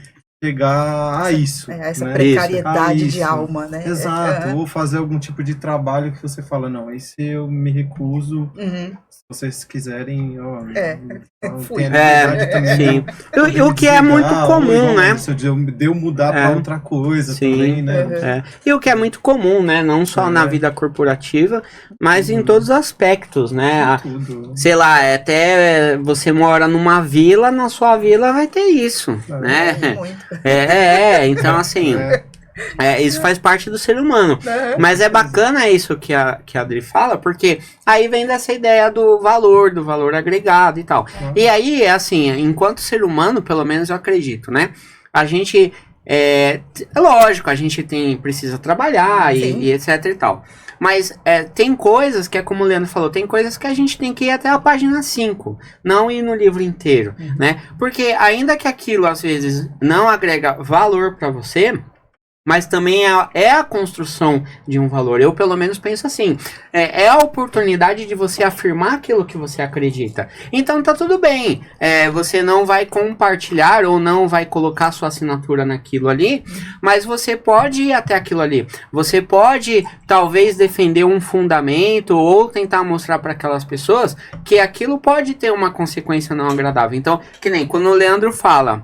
Speaker 4: chegar a isso.
Speaker 2: Essa
Speaker 4: né?
Speaker 2: precariedade de alma, né?
Speaker 4: Exato. Ou fazer algum tipo de trabalho que você fala, não, esse eu me recuso. Se vocês quiserem, tem a liberdade também.
Speaker 1: Sim. O que é muito comum, né?
Speaker 4: De eu mudar para outra coisa também, né?
Speaker 1: E o que é muito comum, né? Não só na vida corporativa, mas em todos os aspectos, né?
Speaker 4: Tudo.
Speaker 1: Sei lá, até você mora numa vila, na sua vila vai ter isso, né?
Speaker 2: Muito.
Speaker 1: Então assim, Isso faz parte do ser humano. Mas é bacana isso que a Adri fala, porque aí vem dessa ideia do valor agregado e tal. E aí, assim, enquanto ser humano, pelo menos eu acredito, né? A gente, é lógico, a gente precisa trabalhar e etc e tal. Mas tem coisas que é como o Leandro falou, tem coisas que a gente tem que ir até a página 5, não ir no livro inteiro, né? Porque ainda que aquilo, às vezes, não agrega valor para você, mas também é a construção de um valor. Eu, pelo menos, penso assim. É a oportunidade de você afirmar aquilo que você acredita. Então, tá tudo bem. Você não vai compartilhar ou não vai colocar sua assinatura naquilo ali, mas você pode ir até aquilo ali. Você pode, talvez, defender um fundamento ou tentar mostrar para aquelas pessoas que aquilo pode ter uma consequência não agradável. Então, que nem quando o Leandro fala...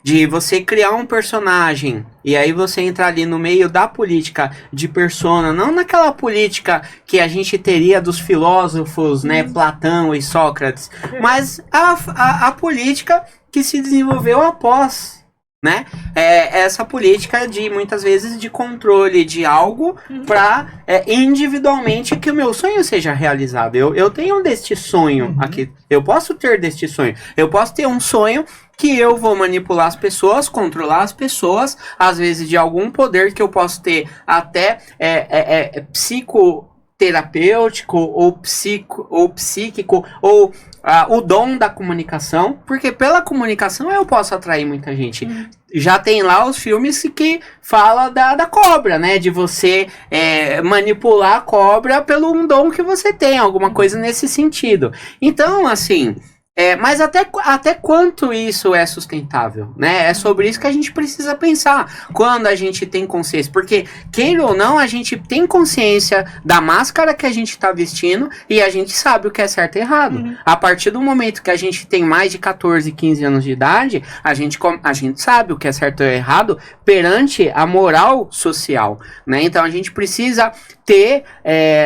Speaker 1: de você criar um personagem e aí você entrar ali no meio da política de persona, não naquela política que a gente teria dos filósofos, né, Platão e Sócrates, mas a política que se desenvolveu após, né, essa política de muitas vezes de controle de algo para individualmente que o meu sonho seja realizado. Eu tenho deste sonho aqui, eu posso ter deste sonho, eu posso ter um sonho que eu vou manipular as pessoas, controlar as pessoas, às vezes de algum poder que eu posso ter até psicoterapêutico ou psíquico ou o dom da comunicação, porque pela comunicação eu posso atrair muita gente. Já tem lá os filmes que fala da cobra, né? De você manipular a cobra pelo um dom que você tem, alguma coisa nesse sentido. Então, assim... mas até quanto isso é sustentável, né? É sobre isso que a gente precisa pensar quando a gente tem consciência. Porque, queira ou não, a gente tem consciência da máscara que a gente está vestindo e a gente sabe o que é certo e errado. A partir do momento que a gente tem mais de 14, 15 anos de idade, a gente sabe o que é certo e errado perante a moral social, né? Então, a gente precisa ter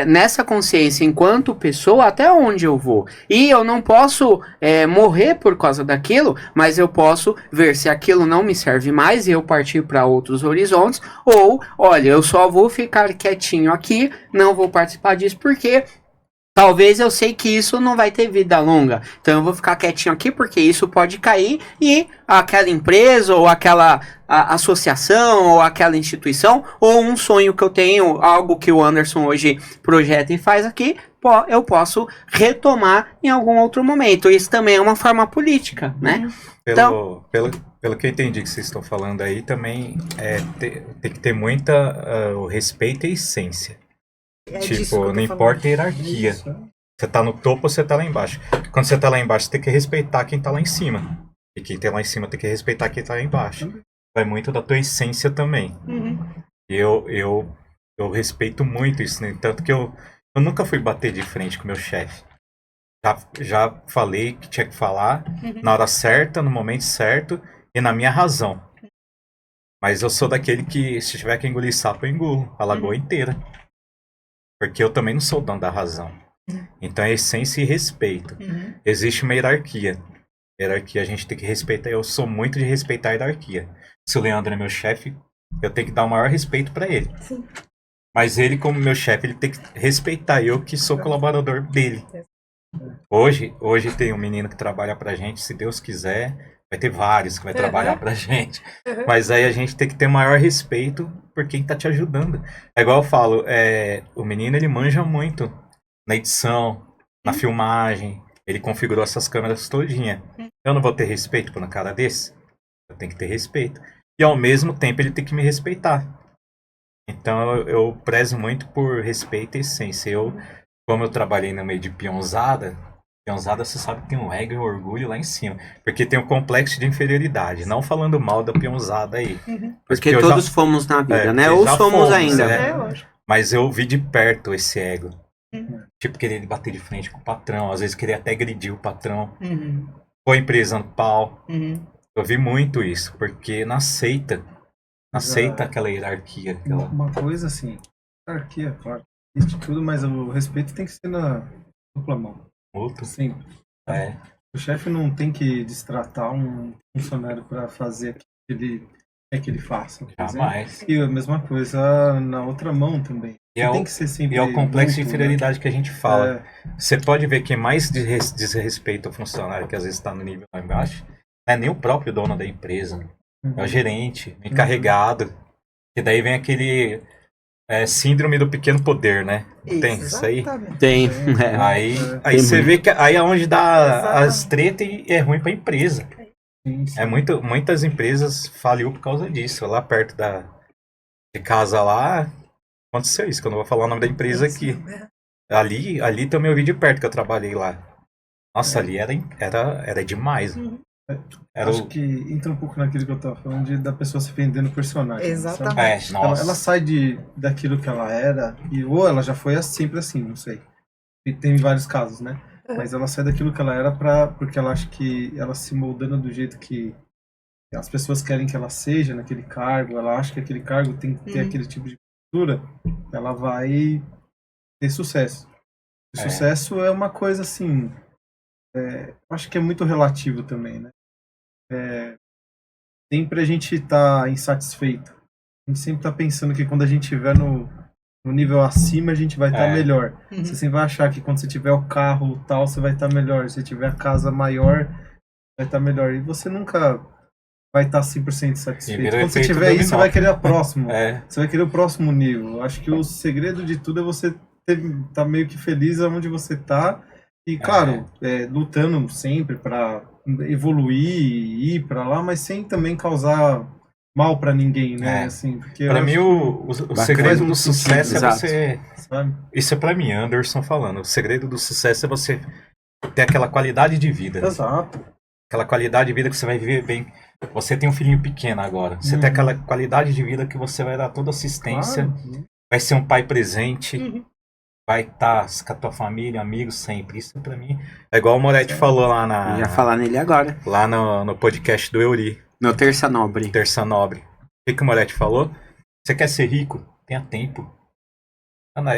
Speaker 1: nessa consciência enquanto pessoa até onde eu vou. E eu não posso morrer por causa daquilo, mas eu posso ver se aquilo não me serve mais e eu partir para outros horizontes, ou, olha, eu só vou ficar quietinho aqui, não vou participar disso porque talvez eu sei que isso não vai ter vida longa. Então eu vou ficar quietinho aqui porque isso pode cair e aquela empresa ou aquela associação ou aquela instituição ou um sonho que eu tenho, algo que o Anderson hoje projeta e faz aqui, eu posso retomar em algum outro momento. Isso também é uma forma política, né?
Speaker 3: Pelo que eu entendi que vocês estão falando aí, também tem que ter muita o respeito e a essência. Tipo, não importa a hierarquia. Você tá no topo ou você tá lá embaixo. Quando você tá lá embaixo, você tem que respeitar quem tá lá em cima. E quem tá lá em cima tem que respeitar quem tá lá embaixo. Vai muito da tua essência também. E eu respeito muito isso, né? Tanto que eu nunca fui bater de frente com o meu chefe. Já falei que tinha que falar na hora certa, no momento certo e na minha razão. Mas eu sou daquele que, se tiver que engolir sapo, eu engulo a lagoa inteira. Porque eu também não sou o dono da razão. Então é essência e respeito. Existe uma hierarquia. Hierarquia a gente tem que respeitar. Eu sou muito de respeitar a hierarquia. Se o Leandro é meu chefe, eu tenho que dar o maior respeito para ele. Sim. Mas ele, como meu chefe, ele tem que respeitar eu, que sou colaborador dele. Hoje tem um menino que trabalha pra gente, se Deus quiser, vai ter vários que vai trabalhar pra gente. Mas aí a gente tem que ter maior respeito por quem tá te ajudando. É igual eu falo, o menino ele manja muito na edição, na filmagem, ele configurou essas câmeras todinha. Eu não vou ter respeito por um cara desse? Eu tenho que ter respeito. E ao mesmo tempo ele tem que me respeitar. Então eu prezo muito por respeito e essência. Como eu trabalhei no meio de peãozada você sabe que tem um ego e um orgulho lá em cima. Porque tem um complexo de inferioridade. Não falando mal da peãozada aí.
Speaker 1: Porque todos fomos na vida, né? Ou somos ainda.
Speaker 3: Mas eu vi de perto esse ego. Tipo, querer bater de frente com o patrão. Às vezes querer até agredir o patrão. Pôr a empresa no pau. Eu vi muito isso. Porque não aceita aquela hierarquia.
Speaker 4: Uma coisa assim, hierarquia, claro, existe tudo, mas o respeito tem que ser na dupla mão.
Speaker 3: Outro?
Speaker 4: Sim. O chefe não tem que destratar um funcionário para fazer aquilo que ele quer que ele faça. por exemplo.
Speaker 3: Jamais.
Speaker 4: E a mesma coisa na outra mão também.
Speaker 3: E é
Speaker 4: tem
Speaker 3: o,
Speaker 4: que ser sempre
Speaker 3: e é o complexo de
Speaker 4: mútuo,
Speaker 3: inferioridade que a gente fala.
Speaker 4: né?
Speaker 3: Você pode ver que mais desrespeita o funcionário, que às vezes está no nível lá embaixo, não é nem o próprio dono da empresa, é o gerente, o encarregado. E daí vem aquele síndrome do pequeno poder, né? Tem isso aí?
Speaker 2: Exatamente.
Speaker 1: Tem.
Speaker 3: Aí
Speaker 1: Tem
Speaker 3: você
Speaker 1: muito.
Speaker 3: vê que aí é onde dá
Speaker 2: Exatamente.
Speaker 3: as tretas e é ruim para a empresa.
Speaker 4: Sim, sim.
Speaker 3: Muitas empresas faliu por causa disso. Lá perto de casa lá, aconteceu isso, que eu não vou falar o nome da empresa aqui. Ali também eu vi de perto que eu trabalhei lá. Nossa, ali era demais. Era
Speaker 4: Acho que entra um pouco naquilo que eu tava falando da pessoa se vendendo personagem.
Speaker 2: Exatamente.
Speaker 4: sabe?
Speaker 3: nossa.
Speaker 4: Ela sai daquilo que ela era, ou ela já foi sempre assim, não sei. E tem vários casos, né? Mas ela sai daquilo que ela era porque ela acha que ela se moldando do jeito que as pessoas querem que ela seja naquele cargo, ela acha que aquele cargo tem que ter aquele tipo de postura, ela vai ter sucesso. O sucesso é uma coisa assim, acho que é muito relativo também, né? Sempre a gente tá insatisfeito. A gente sempre tá pensando que quando a gente estiver no nível acima, a gente vai estar melhor. Você sempre vai achar que quando você tiver o carro tal, você vai estar melhor. Se você tiver a casa maior, vai estar melhor. E você nunca vai estar 100% satisfeito. Quando você tiver isso, você vai querer a próxima. Você vai querer o próximo nível. Eu acho que o segredo de tudo é você tá meio que feliz onde você tá. E, claro, lutando sempre para evoluir e ir para lá, mas sem também causar mal para ninguém, né? Assim, porque
Speaker 3: para mim, o segredo do sucesso é você...
Speaker 4: Sabe?
Speaker 3: Isso é para mim, Anderson falando. O segredo do sucesso é você ter aquela qualidade de vida.
Speaker 4: Exato.
Speaker 3: Aquela qualidade de vida que você vai viver bem. Você tem um filhinho pequeno agora. Você tem aquela qualidade de vida que você vai dar toda assistência.
Speaker 4: Claro.
Speaker 3: Vai ser um pai presente. Vai estar com a tua família, amigos, sempre. Isso pra mim é igual o Moretti falou lá
Speaker 1: Ia falar nele agora.
Speaker 3: Lá no podcast do Euri.
Speaker 1: No Terça Nobre.
Speaker 3: Terça Nobre. O que o Moretti falou? Você quer ser rico? Tenha tempo.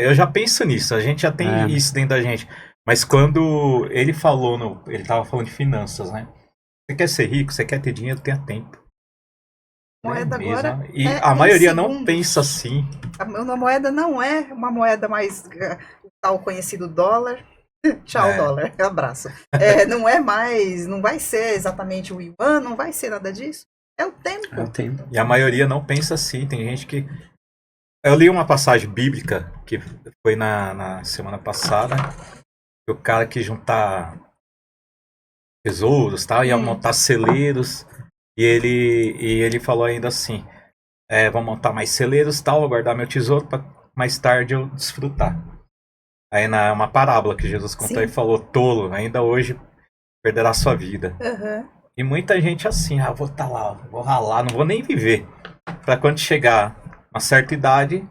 Speaker 3: Eu já penso nisso. A gente já tem isso dentro da gente. Mas quando ele falou, ele tava falando de finanças, né? Você quer ser rico? Você quer ter dinheiro? Tenha tempo.
Speaker 2: Moeda agora
Speaker 3: e a maioria não pensa assim.
Speaker 2: A moeda não é uma moeda mais o tal conhecido dólar. Tchau, dólar. Abraço. Não é mais, não vai ser exatamente o yuan, não vai ser nada disso. É o tempo.
Speaker 1: É o tempo.
Speaker 3: E a maioria não pensa assim. Tem gente que... Eu li uma passagem bíblica que foi na semana passada. Que o cara quis juntar tesouros, tal, ia montar celeiros. E ele falou ainda assim: vou montar mais celeiros, tal, vou guardar meu tesouro para mais tarde eu desfrutar. Aí uma parábola que Jesus contou e falou: tolo, ainda hoje perderá sua vida. E muita gente assim: vou estar lá, vou ralar, não vou nem viver. Para quando chegar uma certa idade,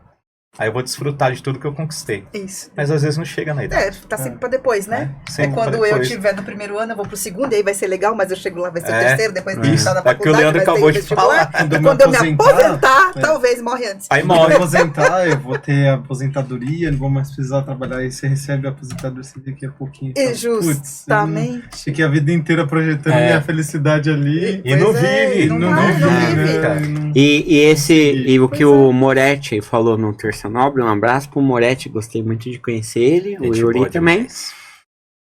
Speaker 3: aí eu vou desfrutar de tudo que eu conquistei.
Speaker 2: Isso.
Speaker 3: Mas às vezes não chega na idade.
Speaker 2: Tá sempre pra depois, né? Quando eu tiver no primeiro ano, eu vou pro segundo, e aí vai ser legal, mas eu chego lá, vai ser o terceiro, depois tem que estar na faculdade.
Speaker 3: É que o Leandro acabou de falar.
Speaker 2: Quando eu me aposentar, talvez morre antes.
Speaker 3: Aí
Speaker 4: Quando
Speaker 3: morre.
Speaker 4: eu aposentar, eu vou ter aposentadoria, não vou mais precisar trabalhar. Aí você recebe a aposentadoria daqui a pouquinho.
Speaker 2: Justamente.
Speaker 4: Fiquei a vida inteira projetando minha felicidade ali.
Speaker 3: E não vive.
Speaker 2: Não vive.
Speaker 1: E o que o Moretti falou no Terça Nobre, um abraço pro Moretti, gostei muito de conhecer ele, o Yuri também.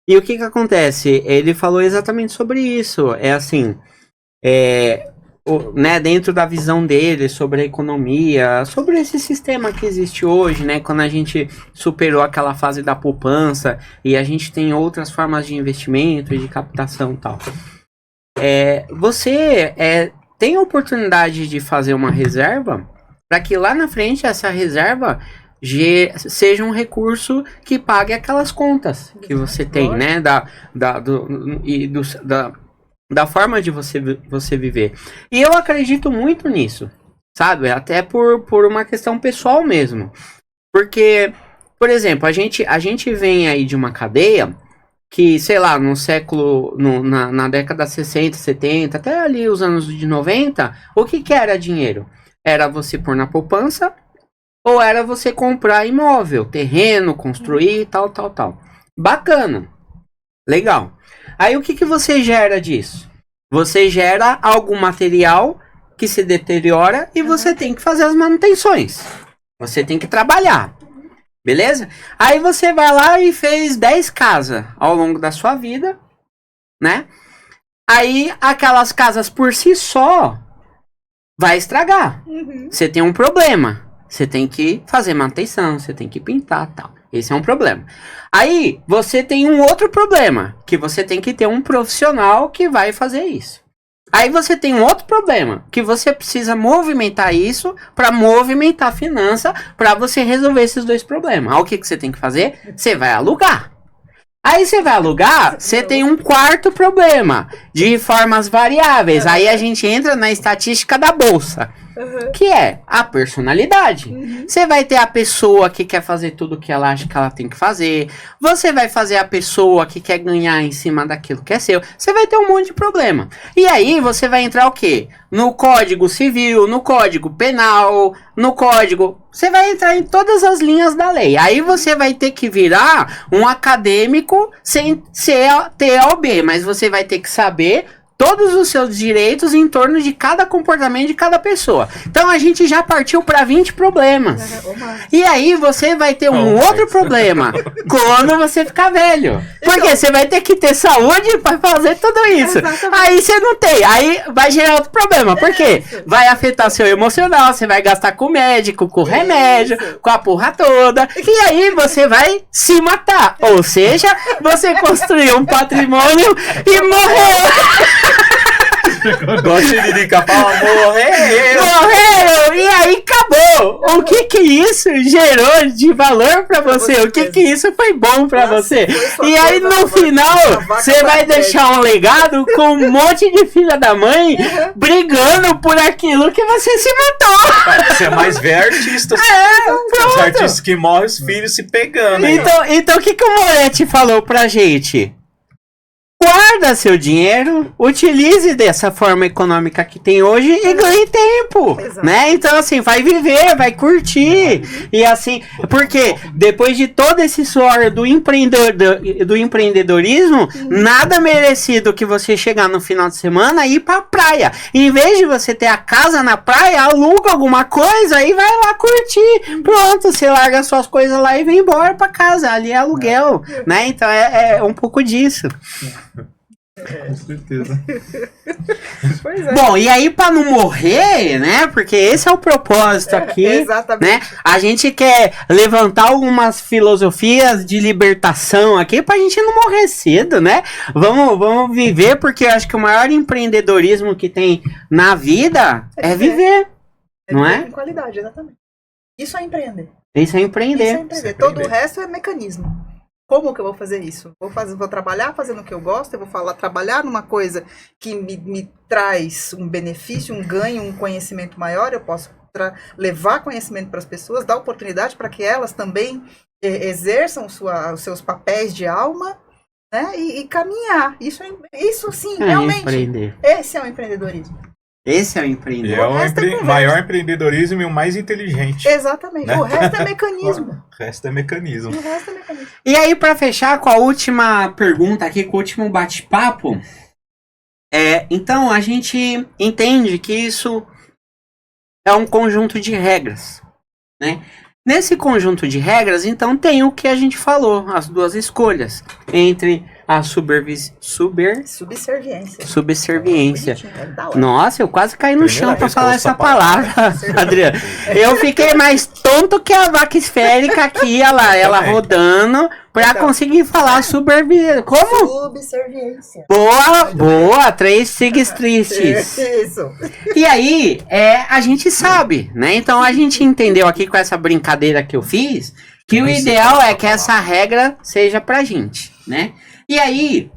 Speaker 1: E o que acontece? Ele falou exatamente sobre isso. É assim, né, dentro da visão dele sobre a economia, sobre esse sistema que existe hoje, né, quando a gente superou aquela fase da poupança e a gente tem outras formas de investimento e de captação e tal. Você tem a oportunidade de fazer uma reserva para que lá na frente essa reserva seja um recurso que pague aquelas contas que você tem, né? Da forma de você viver. E eu acredito muito nisso, sabe? Até por uma questão pessoal mesmo. Porque, por exemplo, a gente vem aí de uma cadeia que, sei lá, na década de 60, 70, até ali os anos de 90, o que era dinheiro? Era você pôr na poupança ou era você comprar imóvel, terreno, construir, tal. Bacana. Legal. Aí o que você gera disso? Você gera algum material que se deteriora e você tem que fazer as manutenções. Você tem que trabalhar. Beleza? Aí você vai lá e fez 10 casas ao longo da sua vida, né? Aí aquelas casas por si só vai estragar. Você tem um problema. Você tem que fazer manutenção, você tem que pintar, tal. Esse é um problema. Aí você tem um outro problema, que você tem que ter um profissional que vai fazer isso. Aí você tem um outro problema, que você precisa movimentar isso para movimentar a finança para você resolver esses dois problemas. Aí o que você tem que fazer? Você vai alugar. Aí você vai alugar, você tem um quarto problema, de formas variáveis. Aí a gente entra na estatística da bolsa, que é a personalidade. Você vai ter a pessoa que quer fazer tudo o que ela acha que ela tem que fazer. Você vai fazer a pessoa que quer ganhar em cima daquilo que é seu. Você vai ter um monte de problema. E aí você vai entrar o quê? No Código Civil, no Código Penal, no Código... Você vai entrar em todas as linhas da lei. Aí você vai ter que virar um acadêmico sem ser TLB, mas você vai ter que saber todos os seus direitos em torno de cada comportamento de cada pessoa. Então a gente já partiu para 20 problemas. E aí você vai ter um outro problema quando você ficar velho. Porque você vai ter que ter saúde para fazer tudo isso. Aí você não tem. Aí vai gerar outro problema. Por quê? Vai afetar seu emocional. Você vai gastar com o médico, com o remédio, com a porra toda. E aí você vai se matar. Ou seja, você construiu um patrimônio e morreu.
Speaker 3: Gosta de capa,
Speaker 1: morreu! E aí acabou! O que isso gerou de valor pra você? O que isso foi bom pra você? E aí no final, você vai deixar um legado com um monte de filha da mãe brigando por aquilo que você se matou!
Speaker 3: Você é mais ver artista. Os artistas que morrem, os filhos se pegando.
Speaker 1: Então o que o Moretti falou pra gente? Guarda seu dinheiro, utilize dessa forma econômica que tem hoje e ganhe tempo, né? Então assim, vai viver, vai curtir e assim, porque depois de todo esse suor do empreendedorismo, nada merecido que você chegar no final de semana e ir pra praia. Em vez de você ter a casa na praia, aluga alguma coisa e vai lá curtir. Pronto, você larga suas coisas lá e vem embora pra casa, ali é aluguel, né? Então é um pouco disso.
Speaker 4: Com certeza.
Speaker 2: Pois é.
Speaker 1: Bom, e aí pra não morrer, né? Porque esse é o propósito aqui,
Speaker 2: Exatamente.
Speaker 1: né? A gente quer levantar algumas filosofias de libertação aqui pra gente não morrer cedo, né? Vamos viver, porque eu acho que o maior empreendedorismo que tem na vida é viver, não é?
Speaker 2: Com qualidade, exatamente. Isso é empreender.
Speaker 1: Isso é empreender.
Speaker 2: Todo o resto é mecanismo. Como que eu vou fazer isso? Vou trabalhar fazendo o que eu gosto, eu vou trabalhar numa coisa que me traz um benefício, um ganho, um conhecimento maior, eu posso levar conhecimento para as pessoas, dar oportunidade para que elas também exerçam os seus papéis de alma, né? E caminhar. Isso sim, realmente.
Speaker 1: Empreender.
Speaker 2: Esse é o empreendedorismo.
Speaker 1: Esse é o empreender.
Speaker 3: É o maior empreendedorismo e o mais inteligente.
Speaker 2: Exatamente.
Speaker 3: Né?
Speaker 2: O resto é mecanismo.
Speaker 3: O resto é mecanismo.
Speaker 1: E aí, pra fechar com a última pergunta aqui, com o último bate-papo, então a gente entende que isso é um conjunto de regras, né? Nesse conjunto de regras, então, tem o que a gente falou, as duas escolhas, entre a subserviência. Nossa, eu quase caí no chão pra falar essa palavra, Adriano. Eu fiquei mais tonto que a vaca esférica aqui, ela rodando, pra conseguir falar subserviência. Como?
Speaker 2: Subserviência.
Speaker 1: Boa, 3 sigs tristes.
Speaker 2: Isso.
Speaker 1: E aí, a gente sabe, né? Então a gente entendeu aqui com essa brincadeira que eu fiz, que o ideal é que essa regra seja pra gente, né? E aí,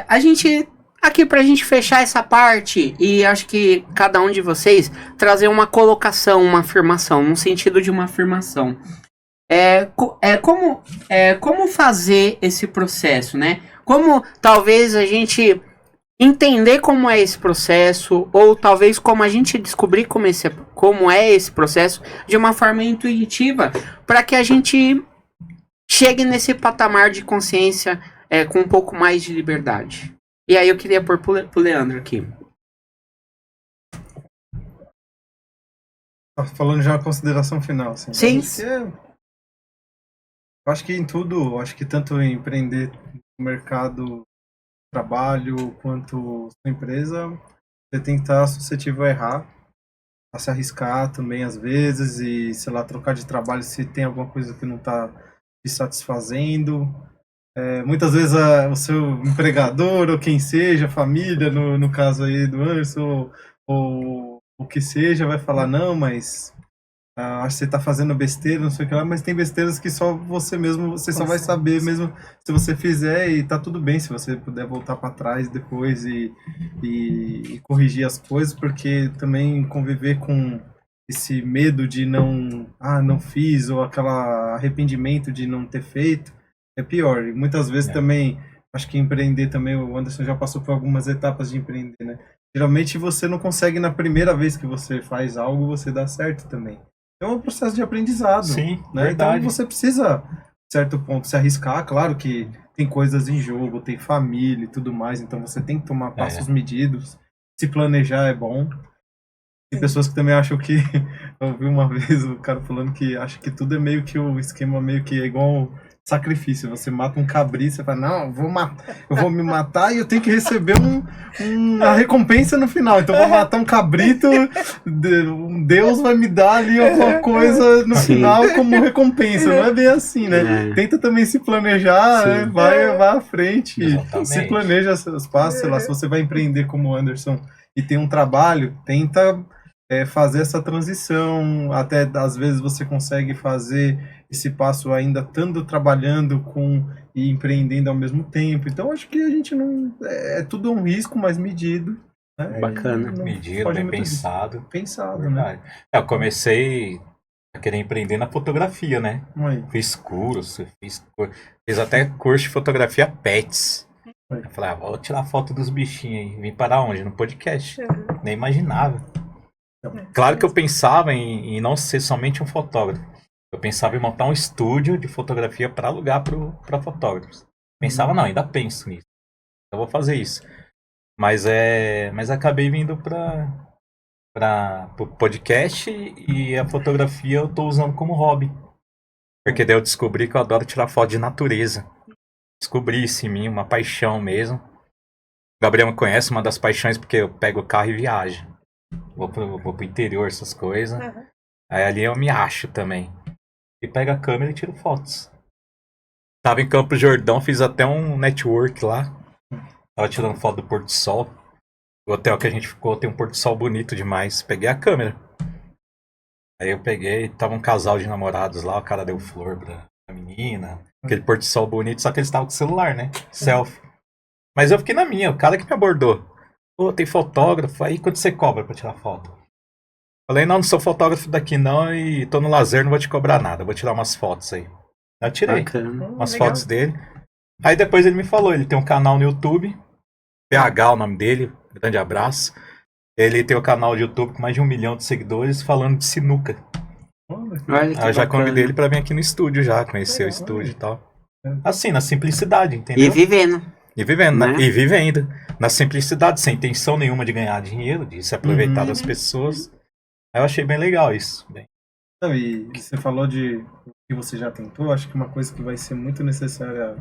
Speaker 1: a gente, aqui pra gente fechar essa parte, e acho que cada um de vocês trazer uma colocação, uma afirmação, no sentido de uma afirmação. Como fazer esse processo, né? Como talvez a gente entender como é esse processo, ou talvez como a gente descobrir como é esse processo de uma forma intuitiva, para que a gente chegue nesse patamar de consciência com um pouco mais de liberdade. E aí eu queria pôr pro Leandro aqui.
Speaker 4: Tá falando já uma consideração final, assim.
Speaker 1: Sim.
Speaker 4: Eu acho que em tudo, acho que tanto em empreender no mercado, trabalho, quanto sua empresa, você tem que estar suscetível a errar, a se arriscar também às vezes e, sei lá, trocar de trabalho se tem alguma coisa que não está te satisfazendo. Muitas vezes o seu empregador ou quem seja, família, no caso aí do Anderson, ou o que seja, vai falar, não, mas acho que você está fazendo besteira, não sei o que lá, mas tem besteiras que só você mesmo, você só vai saber mesmo se você fizer, e tá tudo bem se você puder voltar para trás depois e corrigir as coisas, porque também conviver com esse medo de não fiz, ou aquele arrependimento de não ter feito, é pior. E muitas vezes também, acho que empreender também, o Anderson já passou por algumas etapas de empreender, né? Geralmente você não consegue na primeira vez que você faz algo, você dá certo também. É um processo de aprendizado.
Speaker 3: Sim,
Speaker 4: né?
Speaker 3: verdade.
Speaker 4: Então você precisa, de certo ponto, se arriscar. Claro que tem coisas em jogo, tem família e tudo mais, então você tem que tomar passos medidos. Se planejar é bom. Tem pessoas que também acham que... Eu ouvi uma vez o cara falando que acha que tudo é meio que o esquema meio que é igual sacrifício. Você mata um cabrito, você fala, não, eu vou me matar e eu tenho que receber uma recompensa no final. Então eu vou matar um cabrito, Deus vai me dar ali alguma coisa no final como recompensa. Não é bem assim, né? Tenta também se planejar, né? Vai à frente, se planeja seus passos, sei lá, se você vai empreender como o Anderson e tem um trabalho, tenta fazer essa transição, até às vezes você consegue fazer esse passo ainda estando trabalhando e empreendendo ao mesmo tempo. Então acho que a gente não... É tudo um risco, mas medido. Né?
Speaker 1: Bacana.
Speaker 3: Medido, bem pensado.
Speaker 4: Pensado, né?
Speaker 3: Eu comecei a querer empreender na fotografia, né? Fiz curso, fiz até curso de fotografia pets. Eu falei, vou tirar foto dos bichinhos aí. Vim parar onde? No podcast. Nem imaginava. Claro que eu pensava em não ser somente um fotógrafo. Eu pensava em montar um estúdio de fotografia para alugar para fotógrafos. Pensava, não, ainda penso nisso. Eu vou fazer isso. Mas acabei vindo para o podcast e a fotografia eu estou usando como hobby. Porque daí eu descobri que eu adoro tirar foto de natureza. Descobri isso em mim, uma paixão mesmo. O Gabriel me conhece, uma das paixões, porque eu pego o carro e viajo. Vou pro interior, essas coisas. Aí ali eu me acho também. E pego a câmera e tiro fotos. Tava em Campos Jordão, fiz até um network lá. Tava tirando foto do pôr do sol. O hotel que a gente ficou tem um pôr do sol bonito demais. Peguei a câmera. Aí eu peguei, tava um casal de namorados lá, o cara deu flor pra menina. Aquele pôr do sol bonito, só que eles estavam com o celular, né? Selfie. Mas eu fiquei na minha, o cara que me abordou. Pô, tem fotógrafo, aí quanto você cobra pra tirar foto? Falei, não sou fotógrafo daqui não e tô no lazer, não vou te cobrar nada, vou tirar umas fotos aí. Eu tirei umas fotos dele. Aí depois ele me falou, ele tem um canal no YouTube, PH o nome dele, grande abraço. Ele tem um canal de YouTube com mais de 1 milhão de seguidores falando de sinuca. Aí eu já convidei ele pra vir aqui no estúdio já, conhecer o estúdio e tal. Assim, na simplicidade, entendeu?
Speaker 1: E vivendo.
Speaker 3: Né? E vivendo. Na simplicidade, sem intenção nenhuma de ganhar dinheiro, de se aproveitar das pessoas. Aí eu achei bem legal isso.
Speaker 4: Então, e você falou de que você já tentou, acho que uma coisa que vai ser muito necessária,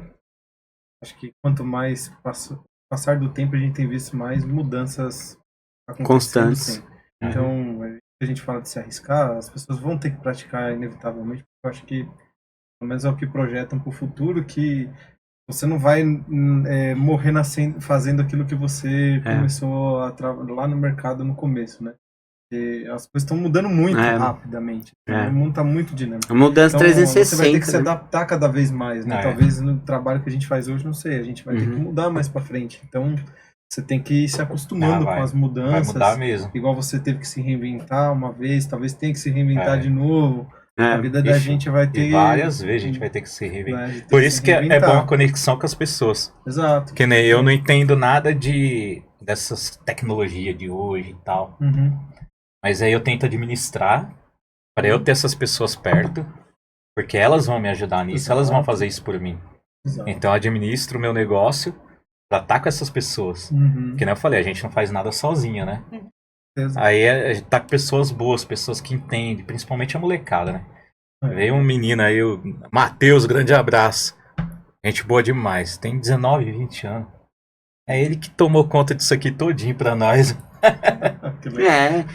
Speaker 4: acho que quanto mais passar do tempo, a gente tem visto mais mudanças constantes. Então, a gente fala de se arriscar, as pessoas vão ter que praticar inevitavelmente, porque eu acho que, pelo menos é o que projetam para o futuro, que você não vai morrer fazendo aquilo que você começou lá no mercado no começo, né? Porque as coisas estão mudando muito rapidamente. O mundo está muito dinâmico.
Speaker 1: A mudança
Speaker 4: então,
Speaker 1: 360.
Speaker 4: Você vai ter que se adaptar cada vez mais, né? Talvez no trabalho que a gente faz hoje, não sei, a gente vai ter que mudar mais para frente. Então, você tem que ir se acostumando com as mudanças.
Speaker 3: Vai mudar mesmo.
Speaker 4: Igual você teve que se reinventar uma vez, talvez tenha que se reinventar de novo. A vida da gente vai ter...
Speaker 3: E várias vezes a gente vai ter que se reinventar. Por isso que é bom a conexão com as pessoas.
Speaker 4: Exato.
Speaker 3: Porque nem eu não entendo nada dessas tecnologias de hoje e tal. Mas aí eu tento administrar para eu ter essas pessoas perto, porque elas vão me ajudar nisso, elas vão fazer isso por mim. Então eu administro o meu negócio para estar com essas pessoas. Que nem eu falei, a gente não faz nada sozinha, né? Aí tá com pessoas boas, pessoas que entendem, principalmente a molecada, né? Veio um menino aí, o Matheus, grande abraço. Gente boa demais, tem 19, 20 anos. É ele que tomou conta disso aqui todinho pra nós.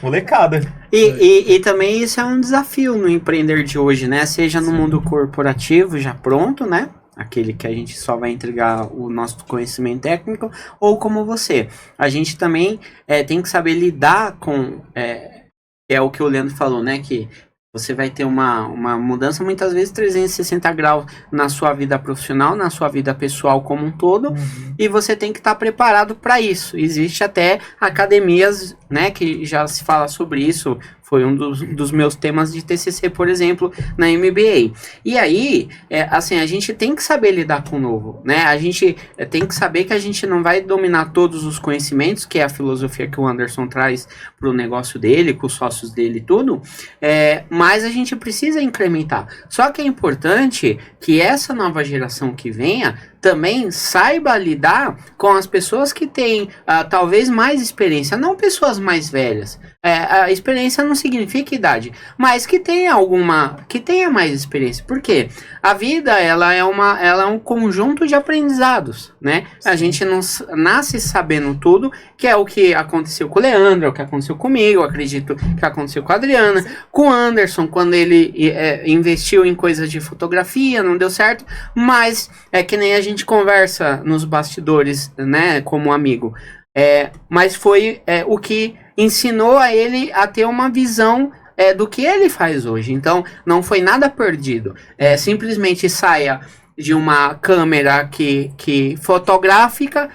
Speaker 3: Molecada.
Speaker 1: E também isso é um desafio no empreender de hoje, né? Seja no mundo corporativo já pronto, né? Aquele que a gente só vai entregar o nosso conhecimento técnico, ou como você. A gente também tem que saber lidar com... é o que o Leandro falou, né? Que você vai ter uma mudança muitas vezes 360 graus na sua vida profissional, na sua vida pessoal como um todo, e você tem que estar preparado para isso. Existe até academias, né, que já se fala sobre isso. Foi um dos meus temas de TCC, por exemplo, na MBA. E aí, assim, a gente tem que saber lidar com o novo, né? A gente tem que saber que a gente não vai dominar todos os conhecimentos, que é a filosofia que o Anderson traz para o negócio dele, com os sócios dele e tudo, mas a gente precisa incrementar. Só que é importante que essa nova geração que venha também saiba lidar com as pessoas que têm talvez mais experiência, não pessoas mais velhas. A experiência não significa idade, mas que tenha mais experiência. Por quê? A vida ela é um conjunto de aprendizados, né? Sim. A gente não nasce sabendo tudo, que é o que aconteceu com o Leandro, é o que aconteceu comigo, eu acredito que aconteceu com a Adriana, com o Anderson, quando ele investiu em coisas de fotografia, não deu certo, mas é que nem a gente conversa nos bastidores, né, como amigo. Mas foi o que ensinou a ele a ter uma visão do que ele faz hoje. Então, não foi nada perdido. Simplesmente saia de uma câmera que fotográfica,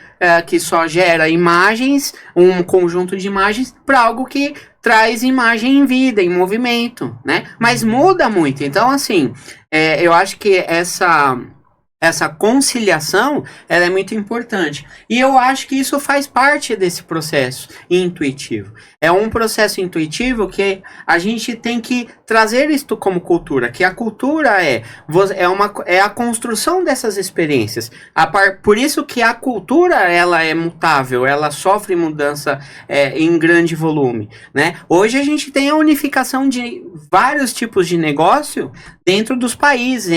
Speaker 1: que só gera imagens, um conjunto de imagens, para algo que traz imagem em vida, em movimento, né? Mas muda muito. Então, assim, eu acho que essa conciliação, ela é muito importante. E eu acho que isso faz parte desse processo intuitivo. É um processo intuitivo que a gente tem que trazer isto como cultura, que a cultura é a construção dessas experiências. Por isso que a cultura, ela é mutável, ela sofre mudança em grande volume, né? Hoje a gente tem a unificação de vários tipos de negócio dentro dos países,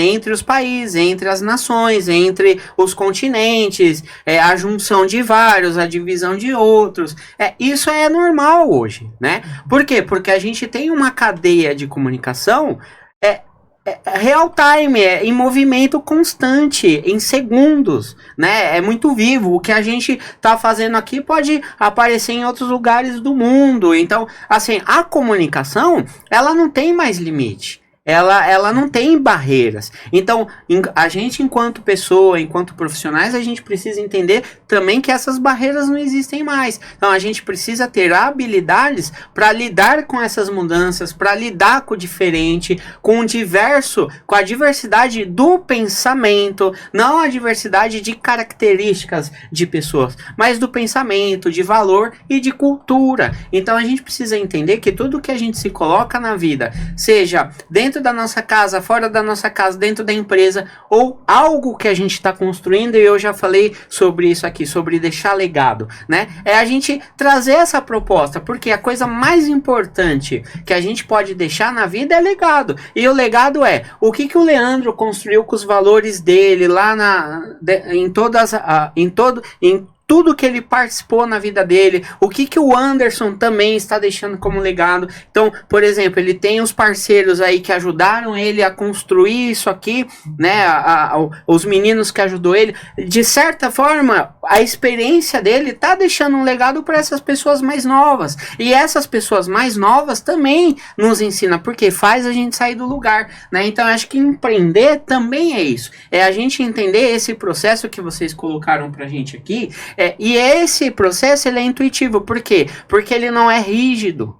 Speaker 1: entre as nações, entre os continentes, a junção de vários, a divisão de outros. Isso é normal hoje, né? Por quê? Porque a gente tem uma cadeia de comunicação real time, em movimento constante, em segundos, né? É muito vivo. O que a gente tá fazendo aqui pode aparecer em outros lugares do mundo. Então, assim, a comunicação, ela não tem mais limite. Ela não tem barreiras. Então, a gente, enquanto pessoa, enquanto profissionais, a gente precisa entender também que essas barreiras não existem mais. Então, a gente precisa ter habilidades para lidar com essas mudanças, para lidar com o diferente, com o diverso, com a diversidade do pensamento, não a diversidade de características de pessoas, mas do pensamento, de valor e de cultura. Então, a gente precisa entender que tudo que a gente se coloca na vida, seja dentro da nossa casa, fora da nossa casa, dentro da empresa, ou algo que a gente está construindo, e eu já falei sobre isso aqui, sobre deixar legado, né? É a gente trazer essa proposta, porque a coisa mais importante que a gente pode deixar na vida é legado. E o legado é o que o Leandro construiu com os valores dele lá em tudo que ele participou na vida dele, o que o Anderson também está deixando como legado. Então, por exemplo, ele tem os parceiros aí que ajudaram ele a construir isso aqui, né, os meninos que ajudou ele. De certa forma, a experiência dele está deixando um legado para essas pessoas mais novas. E essas pessoas mais novas também nos ensinam, porque faz a gente sair do lugar, né? Então, acho que empreender também é isso. É a gente entender esse processo que vocês colocaram pra gente aqui. E esse processo, ele é intuitivo. Por quê? Porque ele não é rígido.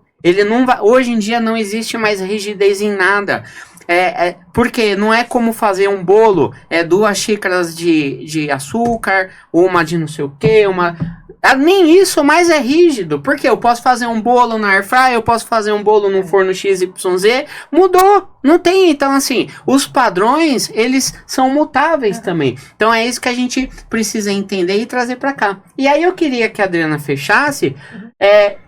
Speaker 1: Hoje em dia não existe mais rigidez em nada. Porque não é como fazer um bolo, 2 xícaras de açúcar, uma de não sei o que, nem isso mais é rígido. Porque eu posso fazer um bolo na airfryer, eu posso fazer um bolo no forno XYZ, mudou. Não tem, então assim, os padrões, eles são mutáveis também. Então é isso que a gente precisa entender e trazer para cá. E aí eu queria que a Adriana fechasse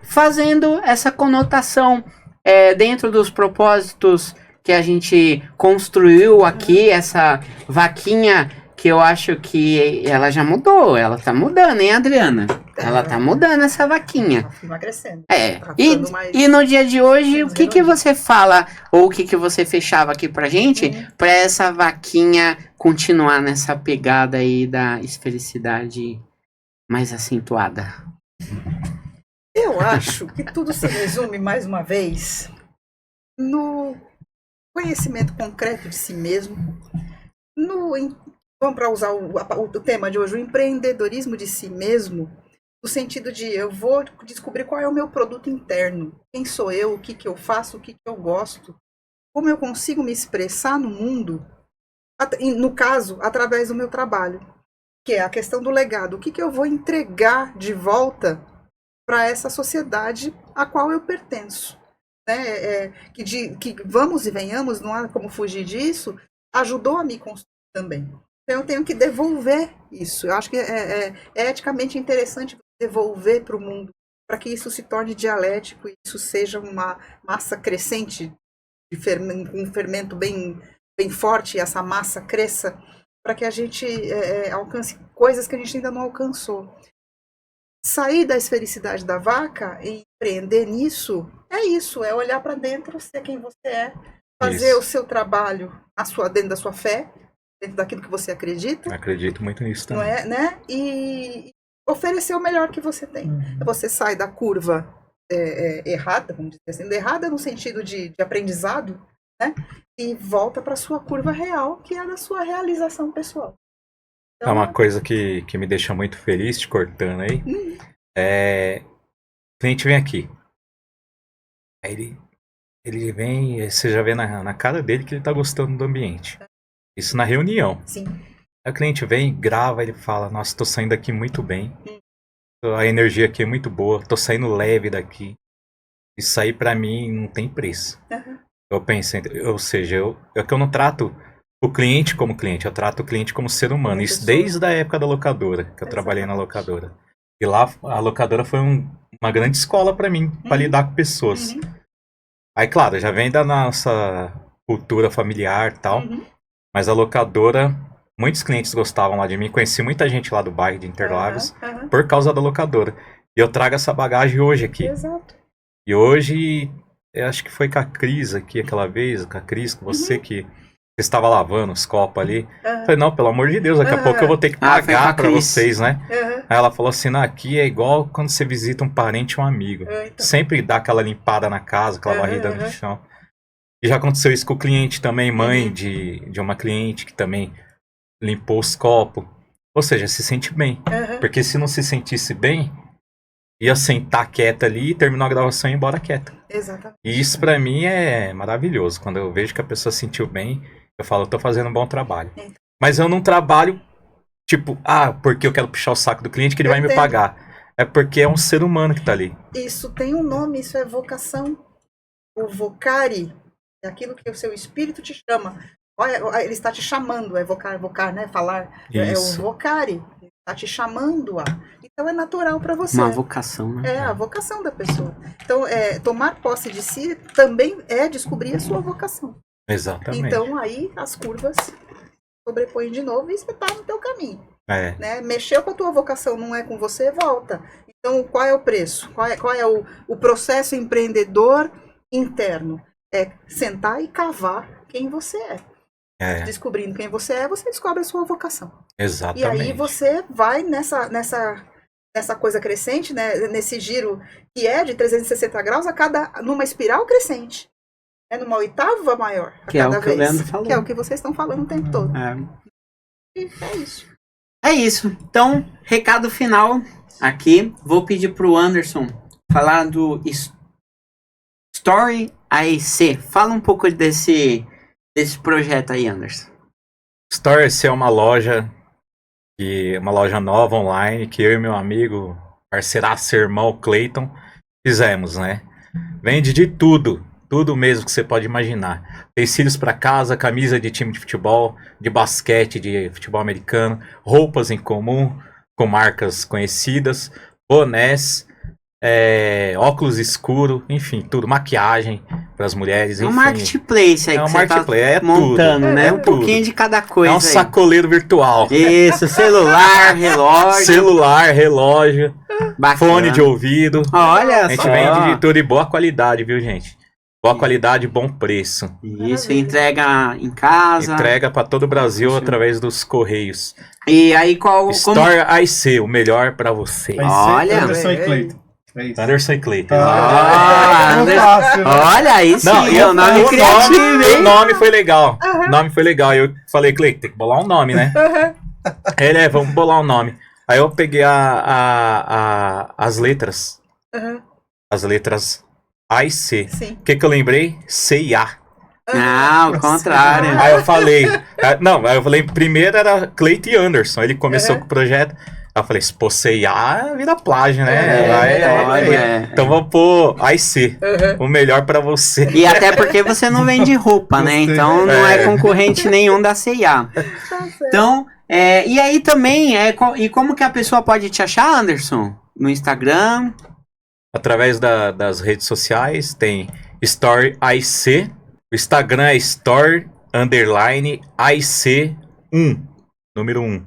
Speaker 1: fazendo essa conotação dentro dos propósitos que a gente construiu aqui, essa vaquinha que eu acho que ela já mudou, ela tá mudando, hein, Adriana? Ela tá mudando essa vaquinha.
Speaker 2: Tá emagrecendo. Tá
Speaker 1: E,
Speaker 2: ficando mais-
Speaker 1: e no dia de hoje, o
Speaker 2: menos
Speaker 1: que
Speaker 2: heroína.
Speaker 1: você fala, ou o que você fechava aqui pra gente, pra essa vaquinha continuar nessa pegada aí da esfericidade mais acentuada?
Speaker 2: Eu acho que tudo se resume, mais uma vez, no conhecimento concreto de si mesmo, vamos para usar o tema de hoje, o empreendedorismo de si mesmo, no sentido de eu vou descobrir qual é o meu produto interno, quem sou eu, o que eu faço, o que eu gosto, como eu consigo me expressar no mundo, no caso, através do meu trabalho, que é a questão do legado, o que eu vou entregar de volta para essa sociedade a qual eu pertenço. Né? Que vamos e venhamos, não há como fugir disso, ajudou a me construir também. Então eu tenho que devolver isso. Eu acho que é eticamente interessante devolver para o mundo, para que isso se torne dialético e isso seja uma massa crescente, com um fermento bem forte, e essa massa cresça, para que a gente alcance coisas que a gente ainda não alcançou. Sair da esfericidade da vaca e empreender nisso, é olhar para dentro, ser quem você é, fazer o seu trabalho dentro da sua fé, dentro daquilo que você acredita.
Speaker 3: Acredito muito nisso também.
Speaker 2: Não é, né? E oferecer o melhor que você tem. Você sai da curva errada, vamos dizer assim, errada no sentido de aprendizado, né? E volta para a sua curva real, que é a da sua realização pessoal.
Speaker 3: É uma coisa que me deixa muito feliz, te cortando aí. O cliente vem aqui. Aí ele vem, e você já vê na cara dele que ele tá gostando do ambiente. Isso na reunião.
Speaker 2: Sim.
Speaker 3: Aí o cliente vem, grava, ele fala, nossa, tô saindo daqui muito bem. A energia aqui é muito boa, tô saindo leve daqui. Isso aí pra mim não tem preço. Eu penso, ou seja, que eu não trato o cliente como cliente, eu trato o cliente como ser humano. Isso desde a época da locadora, que eu trabalhei na locadora. E lá a locadora foi uma grande escola pra mim, pra lidar com pessoas. Aí, claro, já vem da nossa cultura familiar e tal, mas a locadora, muitos clientes gostavam lá de mim, conheci muita gente lá do bairro de Interlagos por causa da locadora. E eu trago essa bagagem hoje aqui.
Speaker 2: Exato.
Speaker 3: E hoje, eu acho que foi com a Cris aqui aquela vez, com a Cris, com você que você estava lavando os copos ali. Falei, não, pelo amor de Deus, daqui a pouco eu vou ter que pagar pra vocês, né? Aí ela falou assim, não, aqui é igual quando você visita um parente ou um amigo.
Speaker 2: Então.
Speaker 3: Sempre dá aquela limpada na casa, aquela varrida no chão. E já aconteceu isso com o cliente também, mãe de uma cliente que também limpou os copos. Ou seja, se sente bem. Porque se não se sentisse bem, ia sentar quieta ali, terminou a gravação e ir embora quieta.
Speaker 2: Exatamente.
Speaker 3: E isso pra mim é maravilhoso. Quando eu vejo que a pessoa se sentiu bem, eu falo, eu tô fazendo um bom trabalho. Mas eu não trabalho, tipo, porque eu quero puxar o saco do cliente que ele vai me pagar. É porque é um ser humano que tá ali.
Speaker 2: Isso tem um nome, isso é vocação. O vocare é aquilo que o seu espírito te chama. Olha, ele está te chamando, vocar, né? Falar.
Speaker 3: Isso.
Speaker 2: É o vocare. Ele está te chamando a. Então é natural para você.
Speaker 1: Uma vocação, né?
Speaker 2: É a vocação da pessoa. Então, tomar posse de si também é descobrir a sua vocação.
Speaker 3: Exatamente.
Speaker 2: Então aí as curvas sobrepõem de novo e você está no teu caminho. Né? Mexeu com a tua vocação, não é com você, volta. Então qual é o preço? Qual é o processo empreendedor interno? É sentar e cavar quem você é. Descobrindo quem você é, você descobre a sua vocação.
Speaker 3: Exatamente.
Speaker 2: E aí você vai nessa coisa crescente, né? Nesse giro que é de 360 graus numa espiral crescente. Numa oitava maior a
Speaker 1: que
Speaker 2: cada
Speaker 1: é o que
Speaker 2: vez.
Speaker 1: o Leandro falou.
Speaker 2: Que é o que vocês estão falando o tempo todo. E é isso.
Speaker 1: É isso. Então, recado final aqui. Vou pedir pro Anderson falar do Story AEC. Fala um pouco desse projeto aí, Anderson.
Speaker 3: Story AEC é uma loja nova online que eu e meu amigo, parceiraço, irmão Clayton, fizemos, né? Vende de tudo mesmo que você pode imaginar. Utensílios para casa, camisa de time de futebol, de basquete, de futebol americano, roupas em comum com marcas conhecidas, bonés, óculos escuro, enfim, tudo, maquiagem para as mulheres,
Speaker 1: É um
Speaker 3: enfim.
Speaker 1: marketplace aí
Speaker 3: É
Speaker 1: que
Speaker 3: um
Speaker 1: você
Speaker 3: marketplace,
Speaker 1: tá montando,
Speaker 3: tudo,
Speaker 1: né?
Speaker 3: é
Speaker 1: Um pouquinho
Speaker 3: tudo.
Speaker 1: de cada coisa
Speaker 3: É um
Speaker 1: aí.
Speaker 3: sacoleiro virtual.
Speaker 1: Isso, celular, relógio.
Speaker 3: Celular, relógio,
Speaker 1: Bacana.
Speaker 3: fone de ouvido.
Speaker 1: Olha
Speaker 3: A gente
Speaker 1: só.
Speaker 3: vende de tudo e boa qualidade, viu, gente? Boa qualidade, bom preço.
Speaker 1: Isso, entrega em casa.
Speaker 3: Entrega para todo o Brasil através dos correios.
Speaker 1: E aí como...
Speaker 3: Store IC, o melhor para você.
Speaker 4: Vai ser
Speaker 1: Olha.
Speaker 4: Anderson e Cleiton. É isso.
Speaker 3: Anderson e Cleiton.
Speaker 1: Ah,
Speaker 4: É fácil, né?
Speaker 1: Olha aí sim,
Speaker 3: Não,
Speaker 1: é um nome criativo,
Speaker 3: o
Speaker 1: hein?
Speaker 3: nome foi legal. O nome foi legal. Eu falei, Cleiton, tem que bolar um nome, né? Ele vamos bolar um nome. Aí eu peguei as letras.
Speaker 2: Aham.
Speaker 3: As letras A e C.
Speaker 2: Sim.
Speaker 3: O que eu lembrei? C e A.
Speaker 1: Não, o contrário.
Speaker 3: Aí eu falei. Primeiro era Cleiton e Anderson. Ele começou com o projeto. Aí eu falei, pô, C e A vira plágio, né?
Speaker 1: olha.
Speaker 3: Então vamos pôr A e C. O melhor pra você.
Speaker 1: E até porque você não vende roupa, né?
Speaker 4: Gostei.
Speaker 1: Então não é concorrente nenhum da C&A.
Speaker 2: Tá certo.
Speaker 1: Então, e aí também, e como que a pessoa pode te achar, Anderson? No Instagram?
Speaker 3: Através das redes sociais, tem Store IC. O Instagram é Store_IC1. Número 1.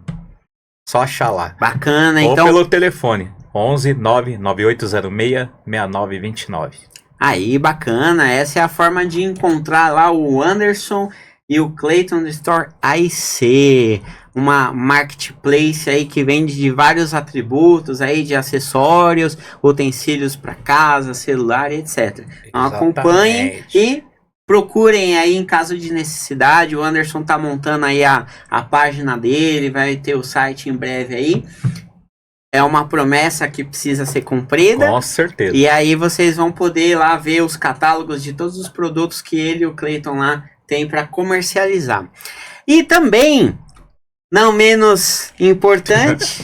Speaker 3: Só achar lá.
Speaker 1: Bacana,
Speaker 3: Ou
Speaker 1: então.
Speaker 3: pelo telefone. 11 99806 6929.
Speaker 1: Aí, bacana. Essa é a forma de encontrar lá o Anderson e o Cleiton do Store IC. Uma marketplace aí que vende de vários atributos aí, de acessórios, utensílios para casa, celular, etc. Então acompanhem e procurem aí em caso de necessidade. O Anderson tá montando aí a página dele, vai ter o site em breve aí. É uma promessa que precisa ser cumprida.
Speaker 3: Com certeza.
Speaker 1: E aí vocês vão poder lá ver os catálogos de todos os produtos que ele e o Cleiton lá tem para comercializar. E também, não menos importante,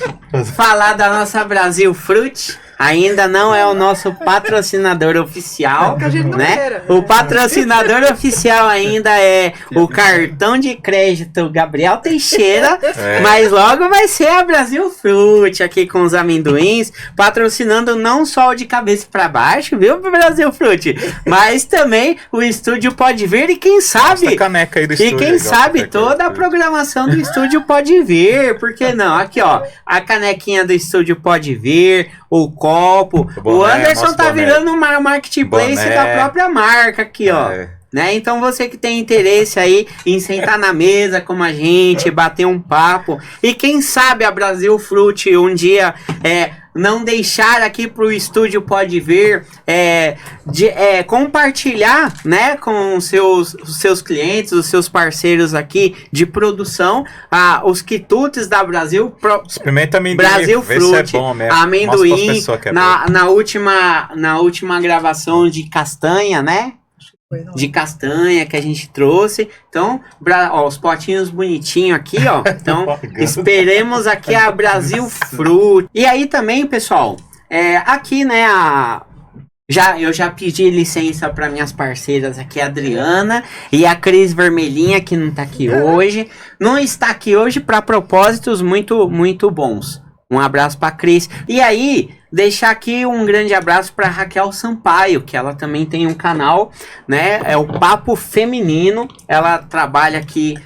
Speaker 1: falar da nossa Brasil Fruit. Ainda não é o nosso patrocinador oficial,
Speaker 2: Que a gente não
Speaker 1: né?
Speaker 2: queira.
Speaker 1: O patrocinador oficial ainda é o cartão de crédito Gabriel Teixeira, mas logo vai ser a Brasil Fruit aqui com os amendoins, patrocinando não só o de cabeça para baixo, viu, Brasil Fruit, mas também o estúdio Pode Vir e quem sabe,
Speaker 3: Essa caneca aí do
Speaker 1: e
Speaker 3: estúdio,
Speaker 1: quem
Speaker 3: legal,
Speaker 1: sabe
Speaker 3: caneca
Speaker 1: toda a
Speaker 3: do estúdio.
Speaker 1: programação do estúdio Pode Vir, por que não? Aqui ó, a canequinha do estúdio Pode Vir, o copo,
Speaker 3: Boné,
Speaker 1: o Anderson
Speaker 3: nosso
Speaker 1: tá
Speaker 3: boné.
Speaker 1: virando uma marketplace
Speaker 3: Boné.
Speaker 1: da própria marca aqui ó. Né? Então você que tem interesse aí em sentar na mesa com a gente, bater um papo e quem sabe a Brasil Fruit um dia não deixar aqui pro estúdio Pode Vir compartilhar, né, com os seus clientes, os seus parceiros aqui de produção, os quitutes da Brasil
Speaker 3: Experimenta amendoim,
Speaker 1: Brasil
Speaker 3: vê se
Speaker 1: Fruit,
Speaker 3: é bom mesmo.
Speaker 1: amendoim,
Speaker 3: Mostra pras pessoas que é bom.
Speaker 1: na última gravação de castanha, né? De castanha que a gente trouxe. Então, os potinhos bonitinhos aqui, ó. Então, esperemos aqui a Brasil Fruit. E aí também, pessoal, aqui, né, eu já pedi licença para minhas parceiras aqui, a Adriana e a Cris Vermelhinha, que não tá aqui hoje. Não está aqui hoje para propósitos muito, muito bons. Um abraço para Cris. E aí, deixar aqui um grande abraço para Raquel Sampaio, que ela também tem um canal, né? É o Papo Feminino. Ela trabalha aqui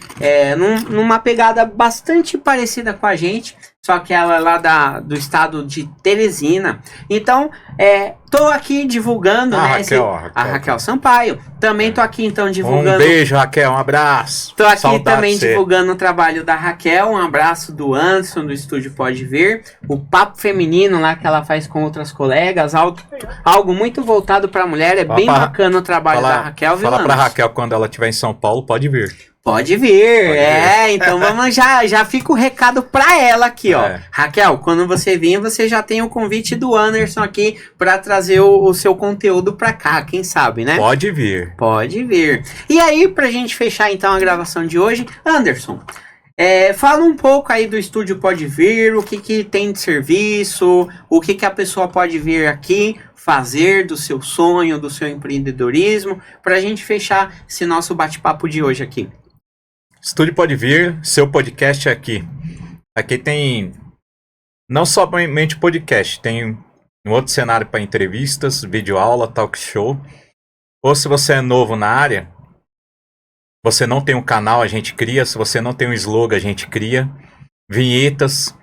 Speaker 1: numa pegada bastante parecida com a gente, só que ela é lá do estado de Teresina. Então, tô aqui divulgando, né? A Raquel Sampaio. Também tô aqui então divulgando.
Speaker 3: Um beijo, Raquel, um abraço.
Speaker 1: Tô aqui
Speaker 3: Saudade
Speaker 1: também
Speaker 3: de você.
Speaker 1: divulgando o trabalho da Raquel, um abraço do Anderson, do Estúdio Pode Vir, o Papo Feminino lá que ela faz com outras colegas, algo muito voltado pra mulher, bem bacana o trabalho da Raquel, viu,
Speaker 3: Fala pra
Speaker 1: Anderson?
Speaker 3: Raquel, quando ela estiver em São Paulo, pode vir.
Speaker 1: Pode vir, então vamos já fica o recado pra ela aqui, ó. Raquel, quando você vir, você já tem o convite do Anderson aqui pra trazer o seu conteúdo pra cá, quem sabe, né?
Speaker 3: Pode vir.
Speaker 1: Pode vir. E aí, pra gente fechar então a gravação de hoje, Anderson, fala um pouco aí do Estúdio Pode Vir, o que tem de serviço, o que a pessoa pode vir aqui fazer do seu sonho, do seu empreendedorismo, pra gente fechar esse nosso bate-papo de hoje aqui.
Speaker 3: Estúdio Pode Vir, seu podcast é aqui. Aqui tem não somente podcast, tem um outro cenário para entrevistas, videoaula, talk show. Ou se você é novo na área, você não tem um canal, a gente cria. Se você não tem um slogan, a gente cria. Vinhetas,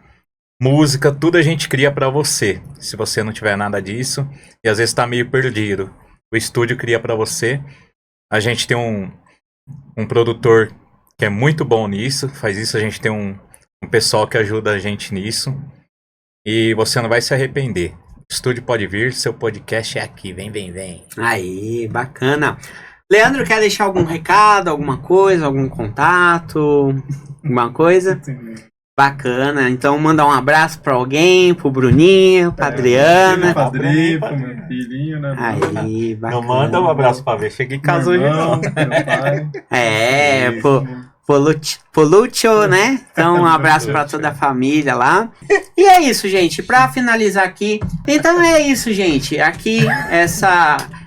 Speaker 3: música, tudo a gente cria para você. Se você não tiver nada disso, e às vezes está meio perdido, o estúdio cria para você. A gente tem um produtor que é muito bom nisso, faz isso. A gente tem um pessoal que ajuda a gente nisso. E você não vai se arrepender. O estúdio pode vir, seu podcast é aqui. Vem, vem, vem.
Speaker 1: Aí, bacana. Leandro, quer deixar algum recado, alguma coisa, algum contato, alguma coisa? Bacana. Então, mandar um abraço pra alguém, pro Bruninho, pra Adriana.
Speaker 4: Pro padrinho, pro meu filhinho, né?
Speaker 1: Aí, bacana.
Speaker 3: Não manda um abraço pra ver. Cheguei em casa hoje, não.
Speaker 1: Pro Lúcio, né? Então, um abraço pra toda a família lá. E é isso, gente. Pra finalizar aqui. Então, é isso, gente.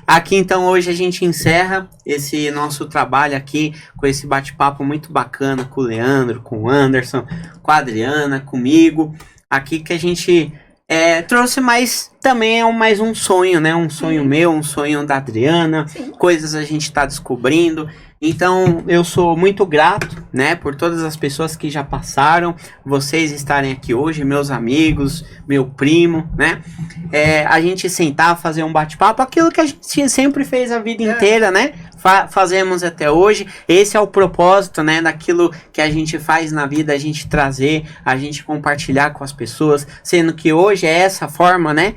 Speaker 1: Aqui, então, hoje a gente encerra esse nosso trabalho aqui com esse bate-papo muito bacana com o Leandro, com o Anderson, com a Adriana, comigo. Aqui que a gente trouxe também mais um sonho, né? Um sonho meu, um sonho da Adriana.
Speaker 2: Sim.
Speaker 1: Coisas a gente tá descobrindo. Então, eu sou muito grato, né, por todas as pessoas que já passaram, vocês estarem aqui hoje, meus amigos, meu primo, né, a gente sentar, fazer um bate-papo, aquilo que a gente sempre fez a vida inteira, né, fazemos até hoje. Esse é o propósito, né, daquilo que a gente faz na vida, a gente trazer, a gente compartilhar com as pessoas, sendo que hoje é essa forma, né,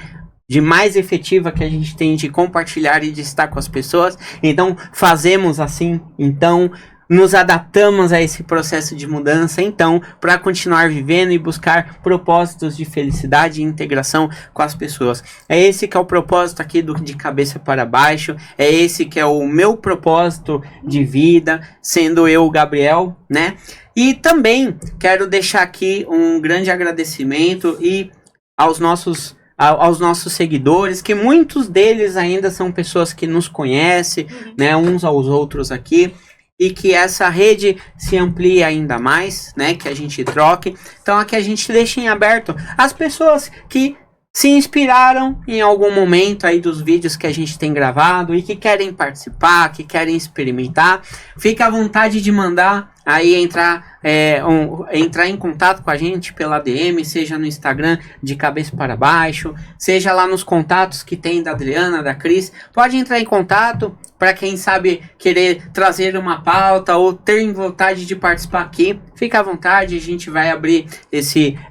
Speaker 1: de mais efetiva que a gente tem de compartilhar e de estar com as pessoas. Então fazemos assim, então nos adaptamos a esse processo de mudança, então, para continuar vivendo e buscar propósitos de felicidade e integração com as pessoas. É esse que é o propósito aqui de Cabeça para Baixo, é esse que é o meu propósito de vida, sendo eu o Gabriel, né? E também quero deixar aqui um grande agradecimento e aos nossos seguidores, que muitos deles ainda são pessoas que nos conhecem, né, uns aos outros aqui, e que essa rede se amplie ainda mais, né, que a gente troque. Então aqui a gente deixa em aberto as pessoas que se inspiraram em algum momento aí dos vídeos que a gente tem gravado e que querem participar, que querem experimentar. Fica à vontade de mandar aí entrar em contato com a gente pela DM, seja no Instagram de Cabeça para Baixo, seja lá nos contatos que tem da Adriana, da Cris. Pode entrar em contato para quem sabe querer trazer uma pauta ou ter vontade de participar aqui. Fica à vontade, a gente vai abrir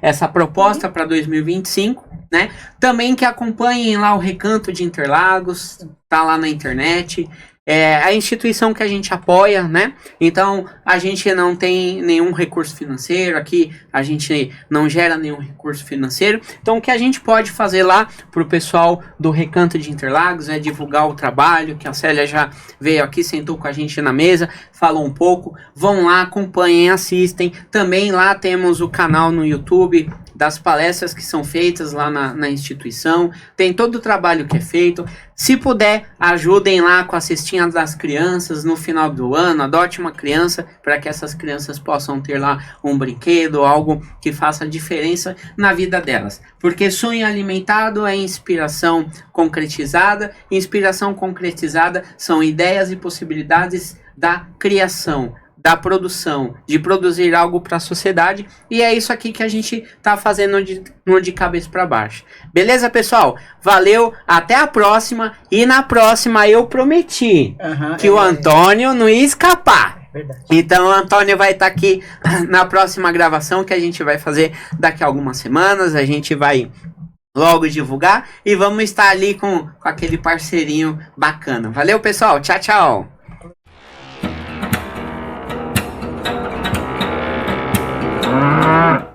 Speaker 1: essa proposta para 2025. Né? Também que acompanhem lá o Recanto de Interlagos, tá lá na internet. É a instituição que a gente apoia, né? Então a gente não tem nenhum recurso financeiro aqui, a gente não gera nenhum recurso financeiro. Então o que a gente pode fazer lá pro pessoal do Recanto de Interlagos é divulgar o trabalho, que a Célia já veio aqui, sentou com a gente na mesa, falou um pouco. Vão lá, acompanhem, assistem. Também lá temos o canal no YouTube das palestras que são feitas lá na instituição, tem todo o trabalho que é feito. Se puder, ajudem lá com a cestinha das crianças no final do ano, adote uma criança para que essas crianças possam ter lá um brinquedo, algo que faça diferença na vida delas, porque sonho alimentado é inspiração concretizada são ideias e possibilidades da criação, da produção, de produzir algo para a sociedade, e é isso aqui que a gente tá fazendo no de Cabeça para Baixo. Beleza, pessoal? Valeu, até a próxima, e na próxima eu prometi que o Antônio não ia escapar.
Speaker 2: Verdade.
Speaker 1: Então o Antônio vai estar aqui na próxima gravação que a gente vai fazer daqui a algumas semanas, a gente vai logo divulgar, e vamos estar ali com aquele parceirinho bacana. Valeu, pessoal, tchau, tchau.
Speaker 5: Ah.